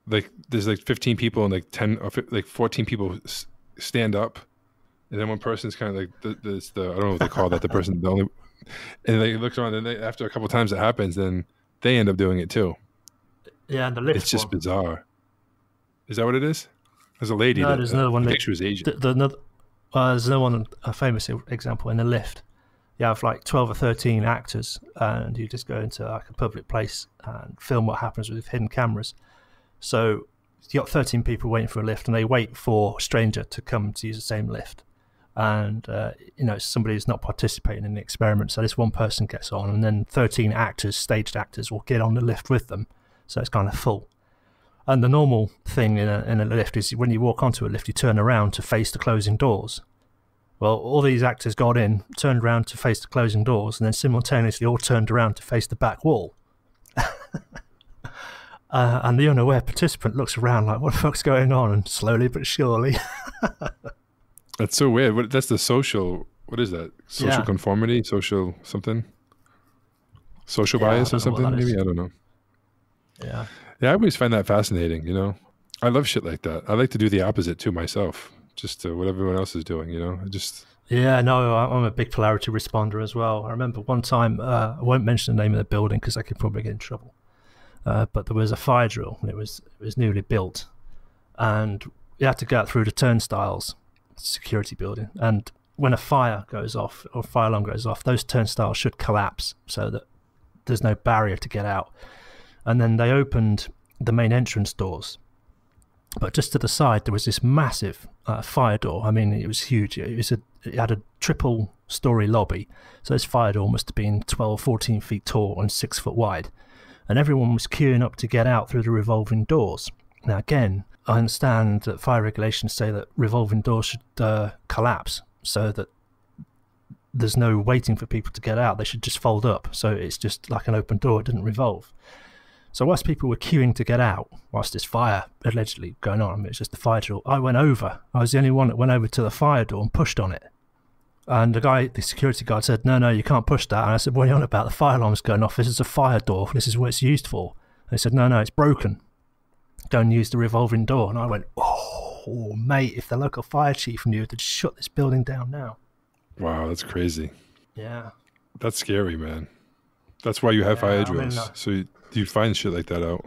there's like 15 people and like 10 or 14 people stand up, and then one person's kind of like the I don't know what they call that, the person, the only, and they look around, and after a couple of times it happens, then they end up doing it too. Yeah, and the lift. It's just bizarre. Is that what it is? There's a lady. No, there's another one. I think she was Asian. There's another one, a famous example in the lift. You have like 12 or 13 actors, and you just go into like a public place and film what happens with hidden cameras. So you got 13 people waiting for a lift, and they wait for a stranger to come to use the same lift. And, somebody who's not participating in the experiment. So this one person gets on, and then 13 actors, staged actors, will get on the lift with them. So it's kind of full. And the normal thing in a lift is when you walk onto a lift, you turn around to face the closing doors. Well, all these actors got in, turned around to face the closing doors, and then simultaneously all turned around to face the back wall. And the unaware participant looks around like, what the fuck's going on? And slowly but surely... That's so weird. That's the social, what is that? Social conformity? Social something? Social bias or something maybe? I don't know. Yeah. Yeah, I always find that fascinating, I love shit like that. I like to do the opposite too myself, just to what everyone else is doing, Yeah, no, I'm a big polarity responder as well. I remember one time, I won't mention the name of the building because I could probably get in trouble, but there was a fire drill, and it was newly built, and you had to go out through the turnstiles, security building, and when a fire goes off or fire alarm goes off, those turnstiles should collapse so that there's no barrier to get out. And then they opened the main entrance doors, but just to the side there was this massive fire door. I mean, it was huge. It had a triple story lobby, so this fire door must have been 12, 14 feet tall and 6 foot wide, and everyone was queuing up to get out through the revolving doors. Now again, I understand that fire regulations say that revolving doors should collapse so that there's no waiting for people to get out. They should just fold up, so it's just like an open door, it didn't revolve. So whilst people were queuing to get out, whilst this fire allegedly going on, I mean, it's just the fire drill, I went over. I was the only one that went over to the fire door and pushed on it. And the security guard said, no, you can't push that. And I said, what are you on about? The fire alarm's going off. This is a fire door. This is what it's used for. And they said, no, it's broken. Don't use the revolving door. And I went, oh, mate, if the local fire chief knew, they'd shut this building down now. Wow, that's crazy. Yeah. That's scary, man. That's why you have fire drills. So you find shit like that out.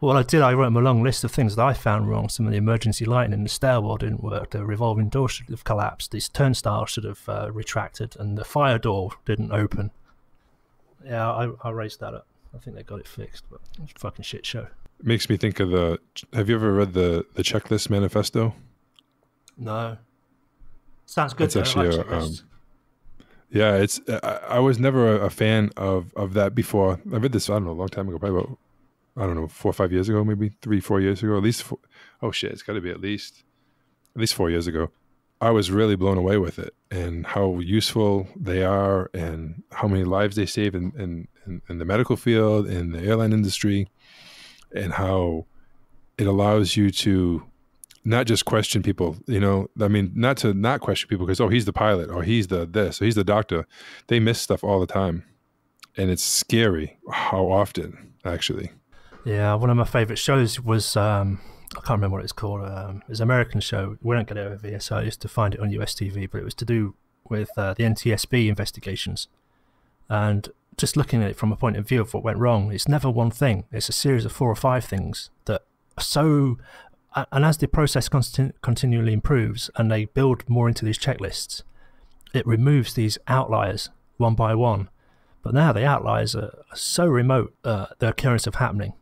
Well, I did. I wrote them a long list of things that I found wrong. Some of the emergency lighting in the stairwell didn't work. The revolving door should have collapsed. These turnstiles should have retracted. And the fire door didn't open. Yeah, I raised that up. I think they got it fixed, but it's a fucking shit show. It makes me think of have you ever read the checklist manifesto? No. Sounds good. It's actually yeah, I was never a fan of that before. I read this, I don't know, a long time ago, probably about, I don't know, 4 or 5 years ago, maybe 3, 4 years ago, at least it's got to be at least 4 years ago. I was really blown away with it and how useful they are and how many lives they save in the medical field, in the airline industry, and how it allows you to not just question people, I mean, not to not question people because, he's the pilot or he's the this or he's the doctor. They miss stuff all the time. And it's scary how often, actually. Yeah, one of my favorite shows was, I can't remember what it's called. It's an American show. We don't get it over here, so I used to find it on US TV, but it was to do with the NTSB investigations. And just looking at it from a point of view of what went wrong, it's never one thing. It's a series of 4 or 5 things that are so... And as the process continually improves and they build more into these checklists, it removes these outliers one by one. But now the outliers are so remote, the occurrence of happening.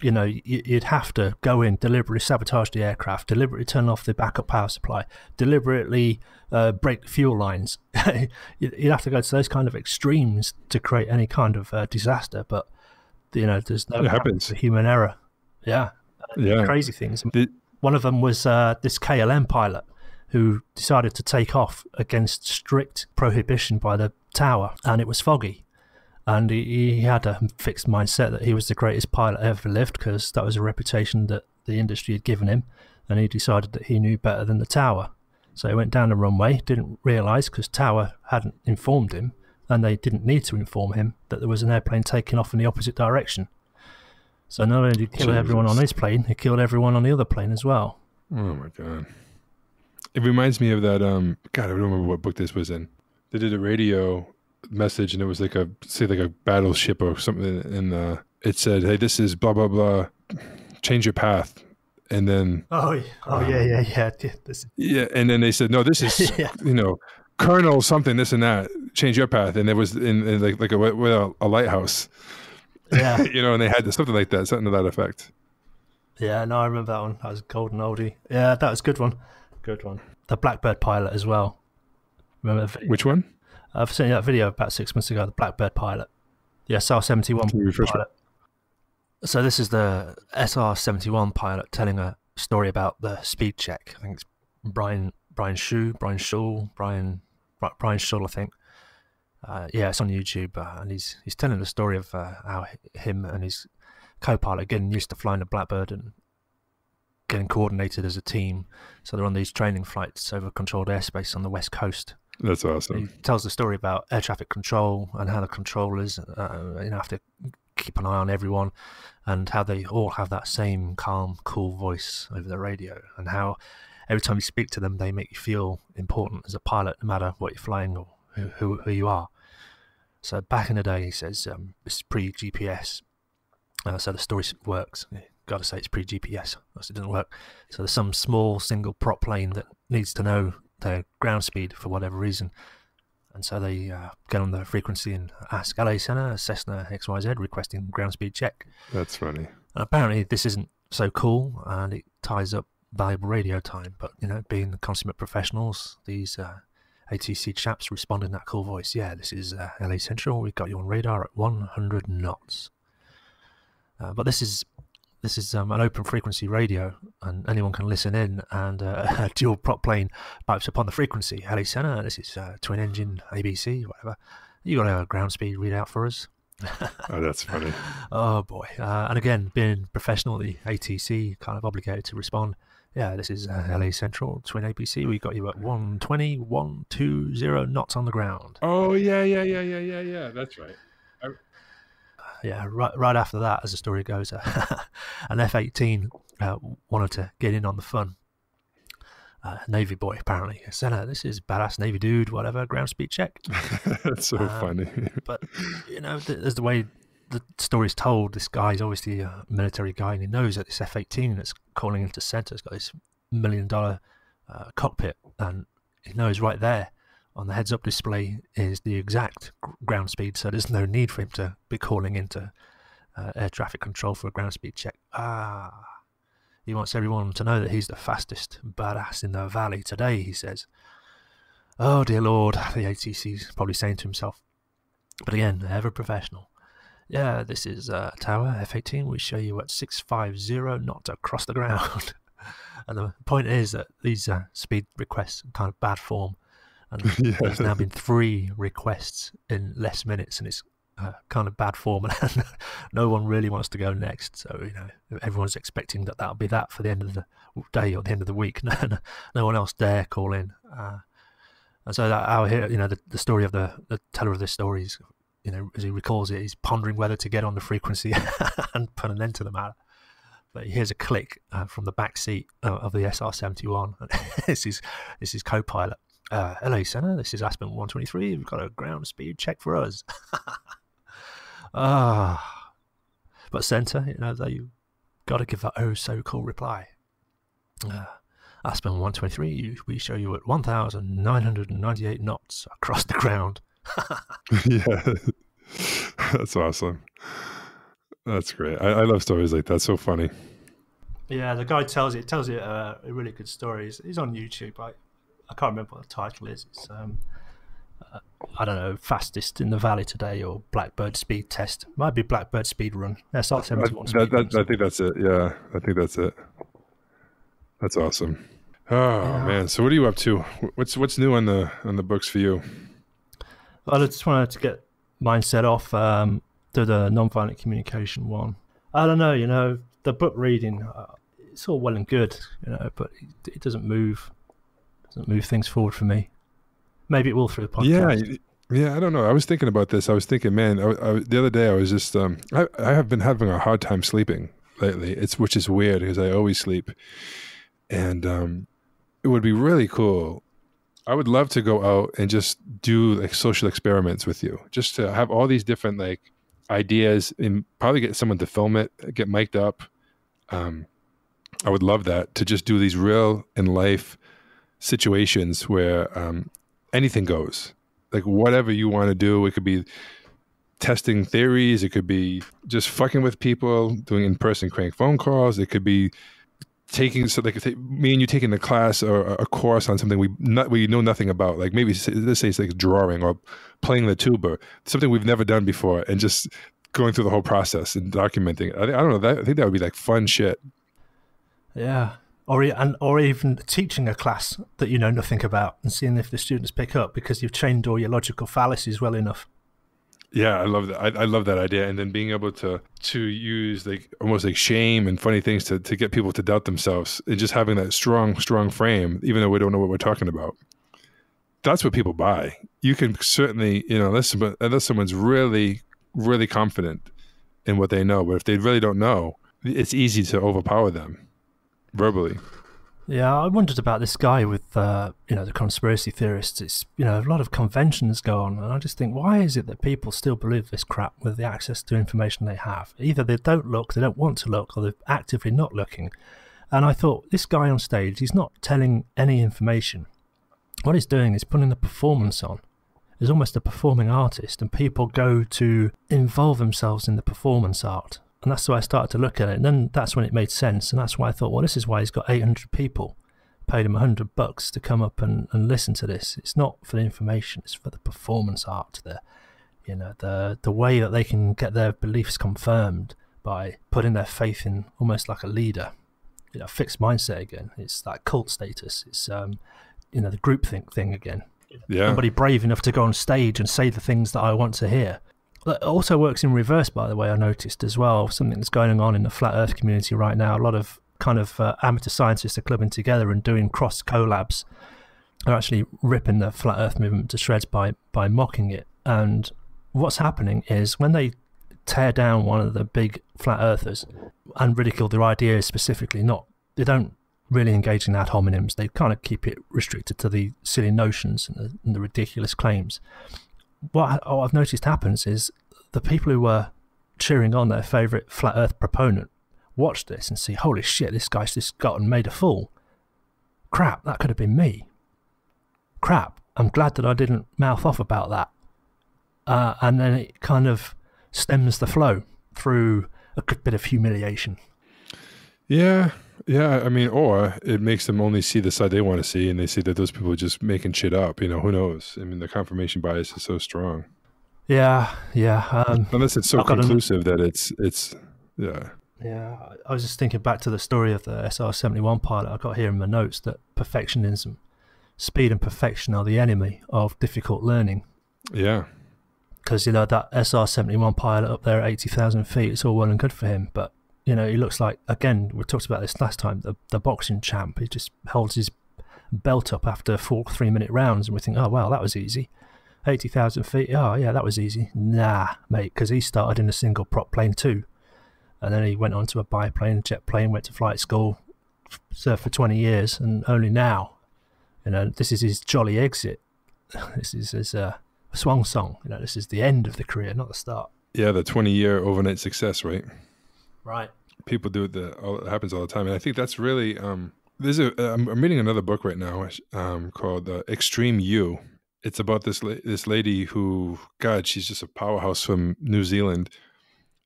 You'd have to go in, deliberately sabotage the aircraft, deliberately turn off the backup power supply, deliberately break the fuel lines. You'd have to go to those kind of extremes to create any kind of disaster. But, there's no human error. Yeah. Crazy things. One of them was this KLM pilot who decided to take off against strict prohibition by the tower, and it was foggy. And he had a fixed mindset that he was the greatest pilot ever lived because that was a reputation that the industry had given him, and he decided that he knew better than the tower. So he went down the runway, didn't realise because tower hadn't informed him, and they didn't need to inform him that there was an airplane taking off in the opposite direction. So not only did he kill everyone on his plane, he killed everyone on the other plane as well. Oh my God. It reminds me of that, God, I don't remember what book this was in. They did a radio message and it was like a battleship or something, and it said, hey, this is blah, blah, blah, change your path. And then... Yeah. Yeah, and then they said, no, this is, Colonel something, this and that, change your path. And it was in like a lighthouse. Yeah. And they had something like that, something to that effect. Yeah, no, I remember that one. That was a golden oldie. Yeah, that was a good one. Good one. The Blackbird pilot as well. Remember that video? Which one? I've seen that video about 6 months ago, the Blackbird pilot. The SR-71 pilot. So this is the SR-71 pilot telling a story about the speed check. I think it's Brian Shul, I think. Yeah, it's on YouTube, and he's telling the story of how him and his co-pilot getting used to flying a Blackbird and getting coordinated as a team. So they're on these training flights over controlled airspace on the west coast. That's awesome. He tells the story about air traffic control and how the controllers have to keep an eye on everyone, and how they all have that same calm, cool voice over the radio, and how every time you speak to them, they make you feel important as a pilot, no matter what you're flying or who you are. So back in the day, he says, this is pre-GPS. So the story works. Got to say it's pre-GPS, else it doesn't work. So there's some small single prop plane that needs to know their ground speed for whatever reason. And so they get on the frequency and ask LA Center, Cessna XYZ, requesting ground speed check. That's funny. And apparently this isn't so cool, and it ties up valuable radio time. But, being the consummate professionals, these ATC chaps respond in that cool voice. Yeah, this is LA Central. We've got you on radar at 100 knots. But this is an open frequency radio, and anyone can listen in, and a dual prop plane pipes upon the frequency. LA Center, this is twin engine ABC, whatever. You got a ground speed readout for us? Oh, that's funny. Oh boy. And again, being professional, the ATC kind of obligated to respond. Yeah, this is LA Central, twin ABC. We got you at 120 knots on the ground. Oh, yeah. That's right. Yeah, right after that, as the story goes, an F-18 wanted to get in on the fun. Navy boy, apparently. Senna, this is badass Navy dude, whatever, ground speed check. That's so funny. But, there's the way the story's told. This guy's obviously a military guy, and he knows that this F-18 that's calling into center has got this $1 million cockpit, and he knows right there on the heads-up display is the exact ground speed, so there's no need for him to be calling into air traffic control for a ground speed check. He wants everyone to know that he's the fastest badass in the valley today, he says. Oh, dear Lord, the ATC's probably saying to himself. But again, ever professional. Yeah, this is Tower F-18. We show you at 650 knots across the ground. And the point is that these speed requests are kind of bad form. And there's now been 3 requests in less minutes, and it's kind of bad form, and no one really wants to go next. So, everyone's expecting that that'll be that for the end of the day or the end of the week. No one else dare call in. And so that I'll hear, the story of the teller of this story is, as he recalls it, he's pondering whether to get on the frequency and put an end to the matter. But he hears a click from the back seat of the SR-71. This is co-pilot. LA Center, this is Aspen 123. We've got a ground speed check for us. But Center, they've got to give that oh so cool reply. Aspen 123, we show you at 1,998 knots across the ground. Yeah, that's awesome. That's great. I love stories like that. So funny. Yeah, the guy tells it a really good story. He's on YouTube. I can't remember what the title is. It's I don't know, fastest in the valley today, or Blackbird speed test. Might be Blackbird speed run. SR-71 I think that's it. Yeah, I think that's it. That's awesome. Oh man! So what are you up to? What's new on the books for you? Well, I just wanted to get mine set off to the nonviolent communication one. I don't know. The book reading, it's all well and good, but it doesn't move things forward for me. Maybe it will through the podcast. Yeah, I don't know. I was thinking about this. I was thinking, man, the other day I was just, I have been having a hard time sleeping lately. Which is weird because I always sleep. And it would be really cool. I would love to go out and just do like social experiments with you, just to have all these different like ideas, and probably get someone to film it, get mic'd up. I would love that, to just do these real in life situations where anything goes, like whatever you want to do. It could be testing theories. It could be just fucking with people, doing in-person crank phone calls. It could be me and you taking a class or a course on something we know nothing about. Like maybe let's say it's like drawing or playing the tuba, something we've never done before, and just going through the whole process and documenting it. I don't know. I think that would be like fun shit. Yeah. Or even teaching a class that you know nothing about and seeing if the students pick up because you've trained all your logical fallacies well enough. Yeah, I love that. I love that idea. And then being able to use like almost like shame and funny things to get people to doubt themselves, and just having that strong frame, even though we don't know what we're talking about. That's what people buy. You can certainly, unless someone's really, really confident in what they know, but if they really don't know, it's easy to overpower them verbally. Yeah, I wondered about this guy with, the conspiracy theorists. It's, a lot of conventions go on, and I just think, why is it that people still believe this crap with the access to information they have? Either they don't look, they don't want to look, or they're actively not looking. And I thought, this guy on stage, he's not telling any information. What he's doing is putting the performance on. He's almost a performing artist, and people go to involve themselves in the performance art. And that's why I started to look at it. And then that's when it made sense. And that's why I thought, well, this is why he's got 800 people, paid him $100 to come up and listen to this. It's not for the information, it's for the performance art, the way that they can get their beliefs confirmed by putting their faith in almost like a leader, fixed mindset again. It's like cult status. It's, the groupthink thing again. Yeah. Somebody brave enough to go on stage and say the things that I want to hear. It also works in reverse, by the way, I noticed as well. Something that's going on in the flat earth community right now. A lot of kind of amateur scientists are clubbing together and doing cross collabs. They're actually ripping the flat earth movement to shreds by mocking it. And what's happening is when they tear down one of the big flat earthers and ridicule their ideas specifically, they don't really engage in ad hominems. They kind of keep it restricted to the silly notions and the ridiculous claims. What I've noticed happens is the people who were cheering on their favourite flat earth proponent watch this and see, holy shit, this guy's just gotten made a fool. Crap, that could have been me. Crap, I'm glad that I didn't mouth off about that. And then it kind of stems the flow through a good bit of humiliation. Yeah. I mean, or it makes them only see the side they want to see, and they see that those people are just making shit up. Who knows? I mean, the confirmation bias is so strong. Yeah. Unless it's so conclusive that it's. Yeah, I was just thinking back to the story of the SR-71 pilot. I got here in my notes that perfectionism, speed and perfection are the enemy of difficult learning. Yeah. Because, that SR-71 pilot up there at 80,000 feet, it's all well and good for him, but he looks like, again, we talked about this last time, the boxing champ. He just holds his belt up after 4 3-minute rounds, and we think, oh, wow, that was easy. 80,000 feet, oh, yeah, that was easy. Nah, mate, because he started in a single prop plane too. And then he went on to a biplane, jet plane, went to flight school, served for 20 years, and only now, this is his jolly exit. This is his swan song. This is the end of the career, not the start. Yeah, the 20-year overnight success, right? Right. People do it. It happens all the time, and I think that's really. I'm reading another book right now called Extreme You. It's about this lady who, God, she's just a powerhouse from New Zealand,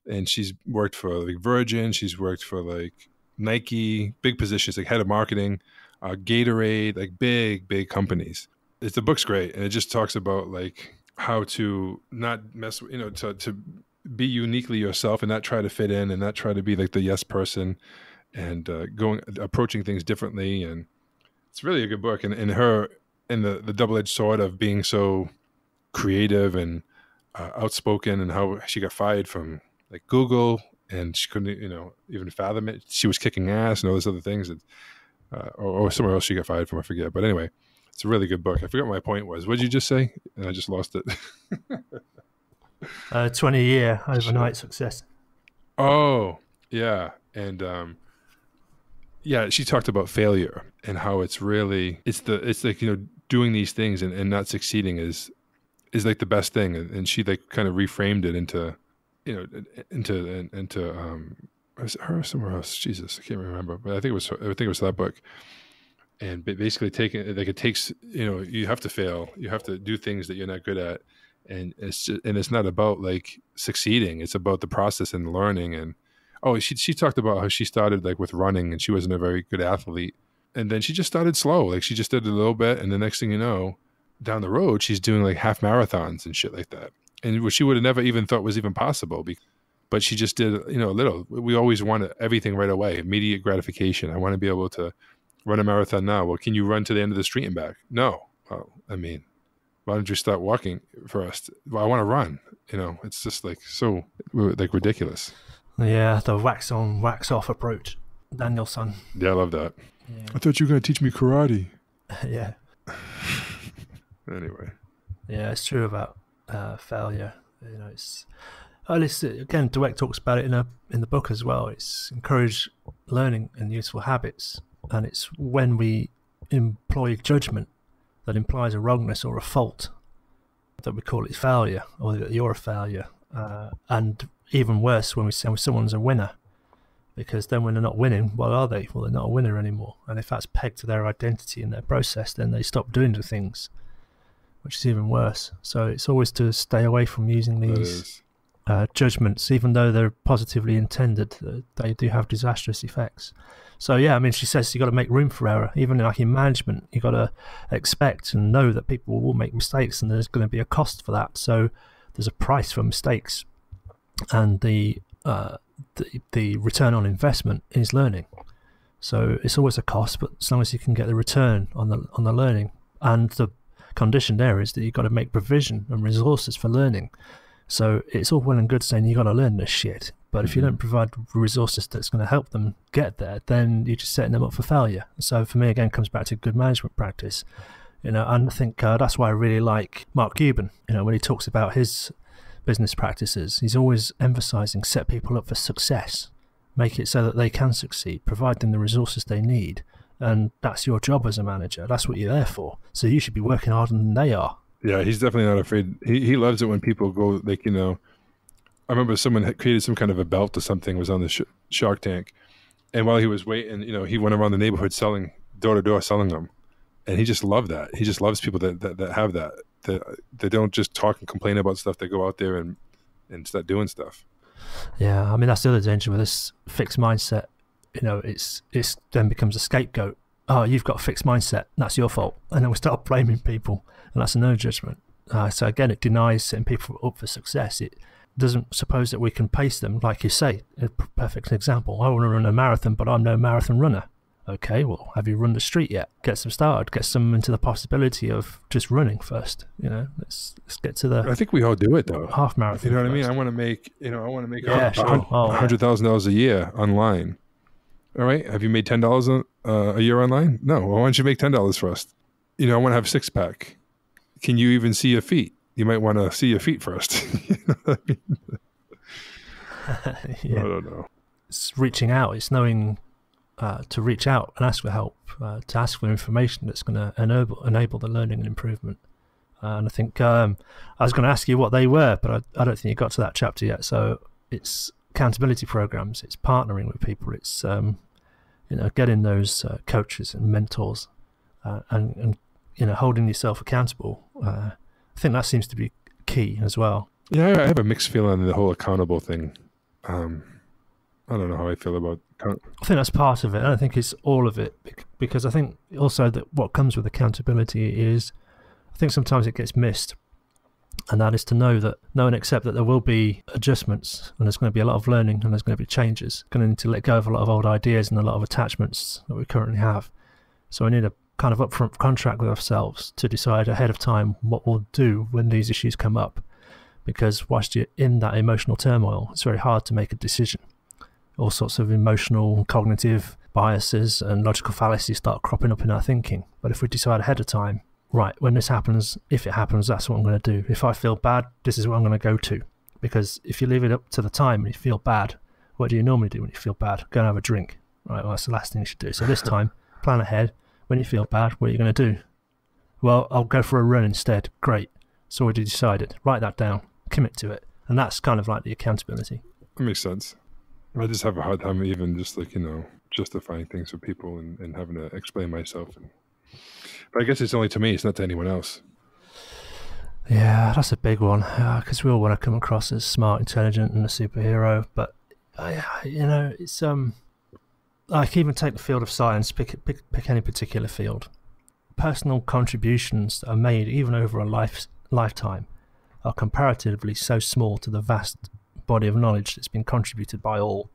and she's worked for like Virgin. She's worked for like Nike, big positions, like head of marketing, Gatorade, like big companies. The book's great, and it just talks about like how to not mess, to be uniquely yourself and not try to fit in and not try to be like the yes person, and approaching things differently. And it's really a good book. And the double-edged sword of being so creative and outspoken, and how she got fired from like Google, and she couldn't, even fathom it. She was kicking ass and all those other things, or somewhere else she got fired from, I forget. But anyway, it's a really good book. I forgot what my point was. What did you just say? And I just lost it. 20-year overnight success. Oh, yeah. And she talked about failure and how it's like, doing these things and not succeeding is like the best thing. And she like kind of reframed it into was it her or somewhere else? Jesus, I can't remember. But I think it was that book. And basically it takes, you have to fail. You have to do things that you're not good at, And it's not about like succeeding. It's about the process and learning. And she talked about how she started like with running, and she wasn't a very good athlete. And then she just started slow. Like she just did a little bit. And the next thing you know, down the road, she's doing like half marathons and shit like that. And what she would have never even thought was even possible. But she just did, a little. We always want everything right away, immediate gratification. I want to be able to run a marathon now. Well, can you run to the end of the street and back? No. Well, I mean, why don't you start walking first? Well, I want to run. It's just like so like ridiculous. Yeah, the wax on, wax off approach. Danielson. Yeah, I love that. Yeah. I thought you were going to teach me karate. Yeah. Anyway. Yeah, it's true about failure. It's at least again, Dweck talks about it in the book as well. It's encourage learning and useful habits, and it's when we employ judgment that implies a wrongness or a fault that we call it failure, or that you're a failure. And even worse, when we say someone's a winner, because then when they're not winning, what are they? Well, they're not a winner anymore. And if that's pegged to their identity and their process, then they stop doing the things, which is even worse. So it's always to stay away from using these judgments, even though they're positively intended. They do have disastrous effects. So yeah, I mean, she says you got to make room for error. Even like in management, you got to expect and know that people will make mistakes, and there's going to be a cost for that. So there's a price for mistakes, and the return on investment is learning. So it's always a cost, but as long as you can get the return on the learning, and the condition there is that you've got to make provision and resources for learning. So it's all well and good saying you got to learn this shit, but if you don't provide resources that's going to help them get there, then you're just setting them up for failure. So for me, again, it comes back to good management practice, and I think that's why I really like Mark Cuban. When he talks about his business practices, he's always emphasizing set people up for success, make it so that they can succeed, provide them the resources they need, and that's your job as a manager. That's what you're there for. So you should be working harder than they are. Yeah, he's definitely not afraid. He loves it when people go, like, I remember someone had created some kind of a belt or something, was on the Shark Tank. And while he was waiting, he went around the neighborhood selling, door to door, selling them. And he just loved that. He just loves people that have that. They don't just talk and complain about stuff. They go out there and start doing stuff. Yeah, I mean, that's the other danger with this fixed mindset. It's then becomes a scapegoat. Oh, you've got a fixed mindset. That's your fault. And then we start blaming people. And that's a no judgment. So again, it denies setting people up for success. It doesn't suppose that we can pace them, like you say. A perfect example. I want to run a marathon, but I'm no marathon runner. Okay, well, have you run the street yet? Get some started. Get some into the possibility of just running first. Let's get to the. I think we all do it though. Half marathon. You know what I mean? I want to make. $100,000 a year online. All right. Have you made $10 a year online? No. Well, why don't you make $10 first? I want to have a 6-pack. Can you even see your feet? You might want to see your feet first. You know what I mean? Yeah. I don't know. It's reaching out. It's knowing to reach out and ask for help, to ask for information that's going to enable the learning and improvement. And I think I was going to ask you what they were, but I don't think you got to that chapter yet. So it's accountability programs. It's partnering with people. It's getting those coaches and mentors, and holding yourself accountable. I think that seems to be key as well. Yeah, I have a mixed feeling on the whole accountable thing. I don't know how I feel about. I think that's part of it. I don't think it's all of it, because I think also that what comes with accountability is, I think sometimes it gets missed, and that is to know and accept that there will be adjustments, and there's going to be a lot of learning, and there's going to be changes. Going to need to let go of a lot of old ideas and a lot of attachments that we currently have. So we need a kind of upfront contract with ourselves to decide ahead of time what we'll do when these issues come up, because whilst you're in that emotional turmoil, it's very hard to make a decision. All sorts of emotional, cognitive biases and logical fallacies start cropping up in our thinking. But if we decide ahead of time, right, when this happens, if it happens, that's what I'm going to do. If I feel bad, this is what I'm going to go to. Because if you leave it up to the time and you feel bad, what do you normally do when you feel bad? Go and have a drink. Right, well, that's the last thing you should do. So this time, plan ahead. When you feel bad, what are you going to do? Well, I'll go for a run instead. Great. So what have you decided? Write that down. Commit to it. And that's kind of like the accountability. That makes sense. I just have a hard time even just justifying things with people and having to explain myself. But I guess it's only to me. It's not to anyone else. Yeah, that's a big one, because we all want to come across as smart, intelligent, and a superhero. But it's like, even take the field of science. Pick any particular field. Personal contributions that are made, even over a lifetime, are comparatively so small to the vast body of knowledge that's been contributed by all.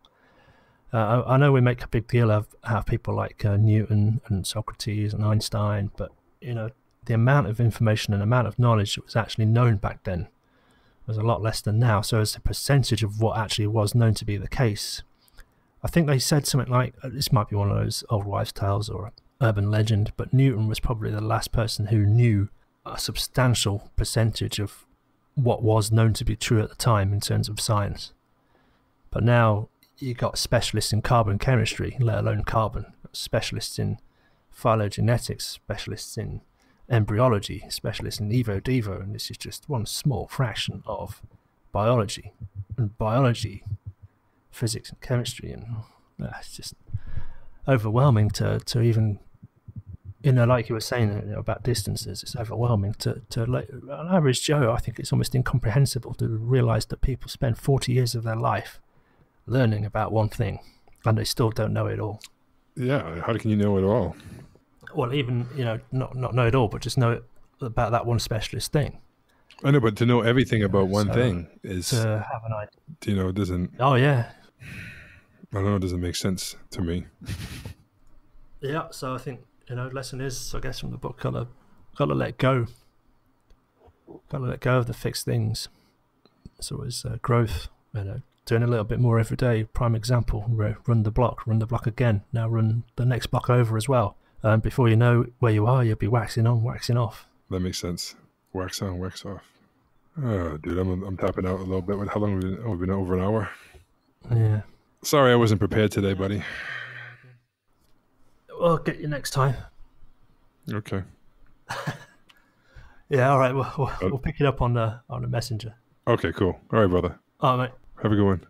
I know we make a big deal of how people like Newton and Socrates and Einstein, but the amount of information and amount of knowledge that was actually known back then was a lot less than now. So as a percentage of what actually was known to be the case, I think they said something like, this might be one of those old wives' tales or urban legend, but Newton was probably the last person who knew a substantial percentage of what was known to be true at the time in terms of science. But now you got specialists in carbon chemistry, let alone carbon, specialists in phylogenetics, specialists in embryology, specialists in evo-devo, and this is just one small fraction of biology. And biology, physics and chemistry, and it's just overwhelming to even, like you were saying about distances, it's overwhelming to an average Joe. I think it's almost incomprehensible to realize that people spend 40 years of their life learning about one thing and they still don't know it all. Yeah, how can you know it all? Well, even not know it all, but just know about that one specialist thing. I know, but to know everything about one thing is to have an idea. It doesn't. Oh yeah. I don't know. It doesn't make sense to me. Yeah. So I think lesson is, I guess, from the book, gotta let go. Gotta let go of the fixed things. So it's growth. Doing a little bit more every day. Prime example: run the block again. Now run the next block over as well. And before you know where you are, you'll be waxing on, waxing off. That makes sense. Wax on, wax off. Oh, dude, I'm tapping out a little bit. How long have we been? Oh, we've been over an hour. Yeah. Sorry, I wasn't prepared today, buddy. Well, I'll get you next time. Okay. Yeah. All right. We'll pick it up on the messenger. Okay. Cool. All right, brother. All right, mate. Have a good one.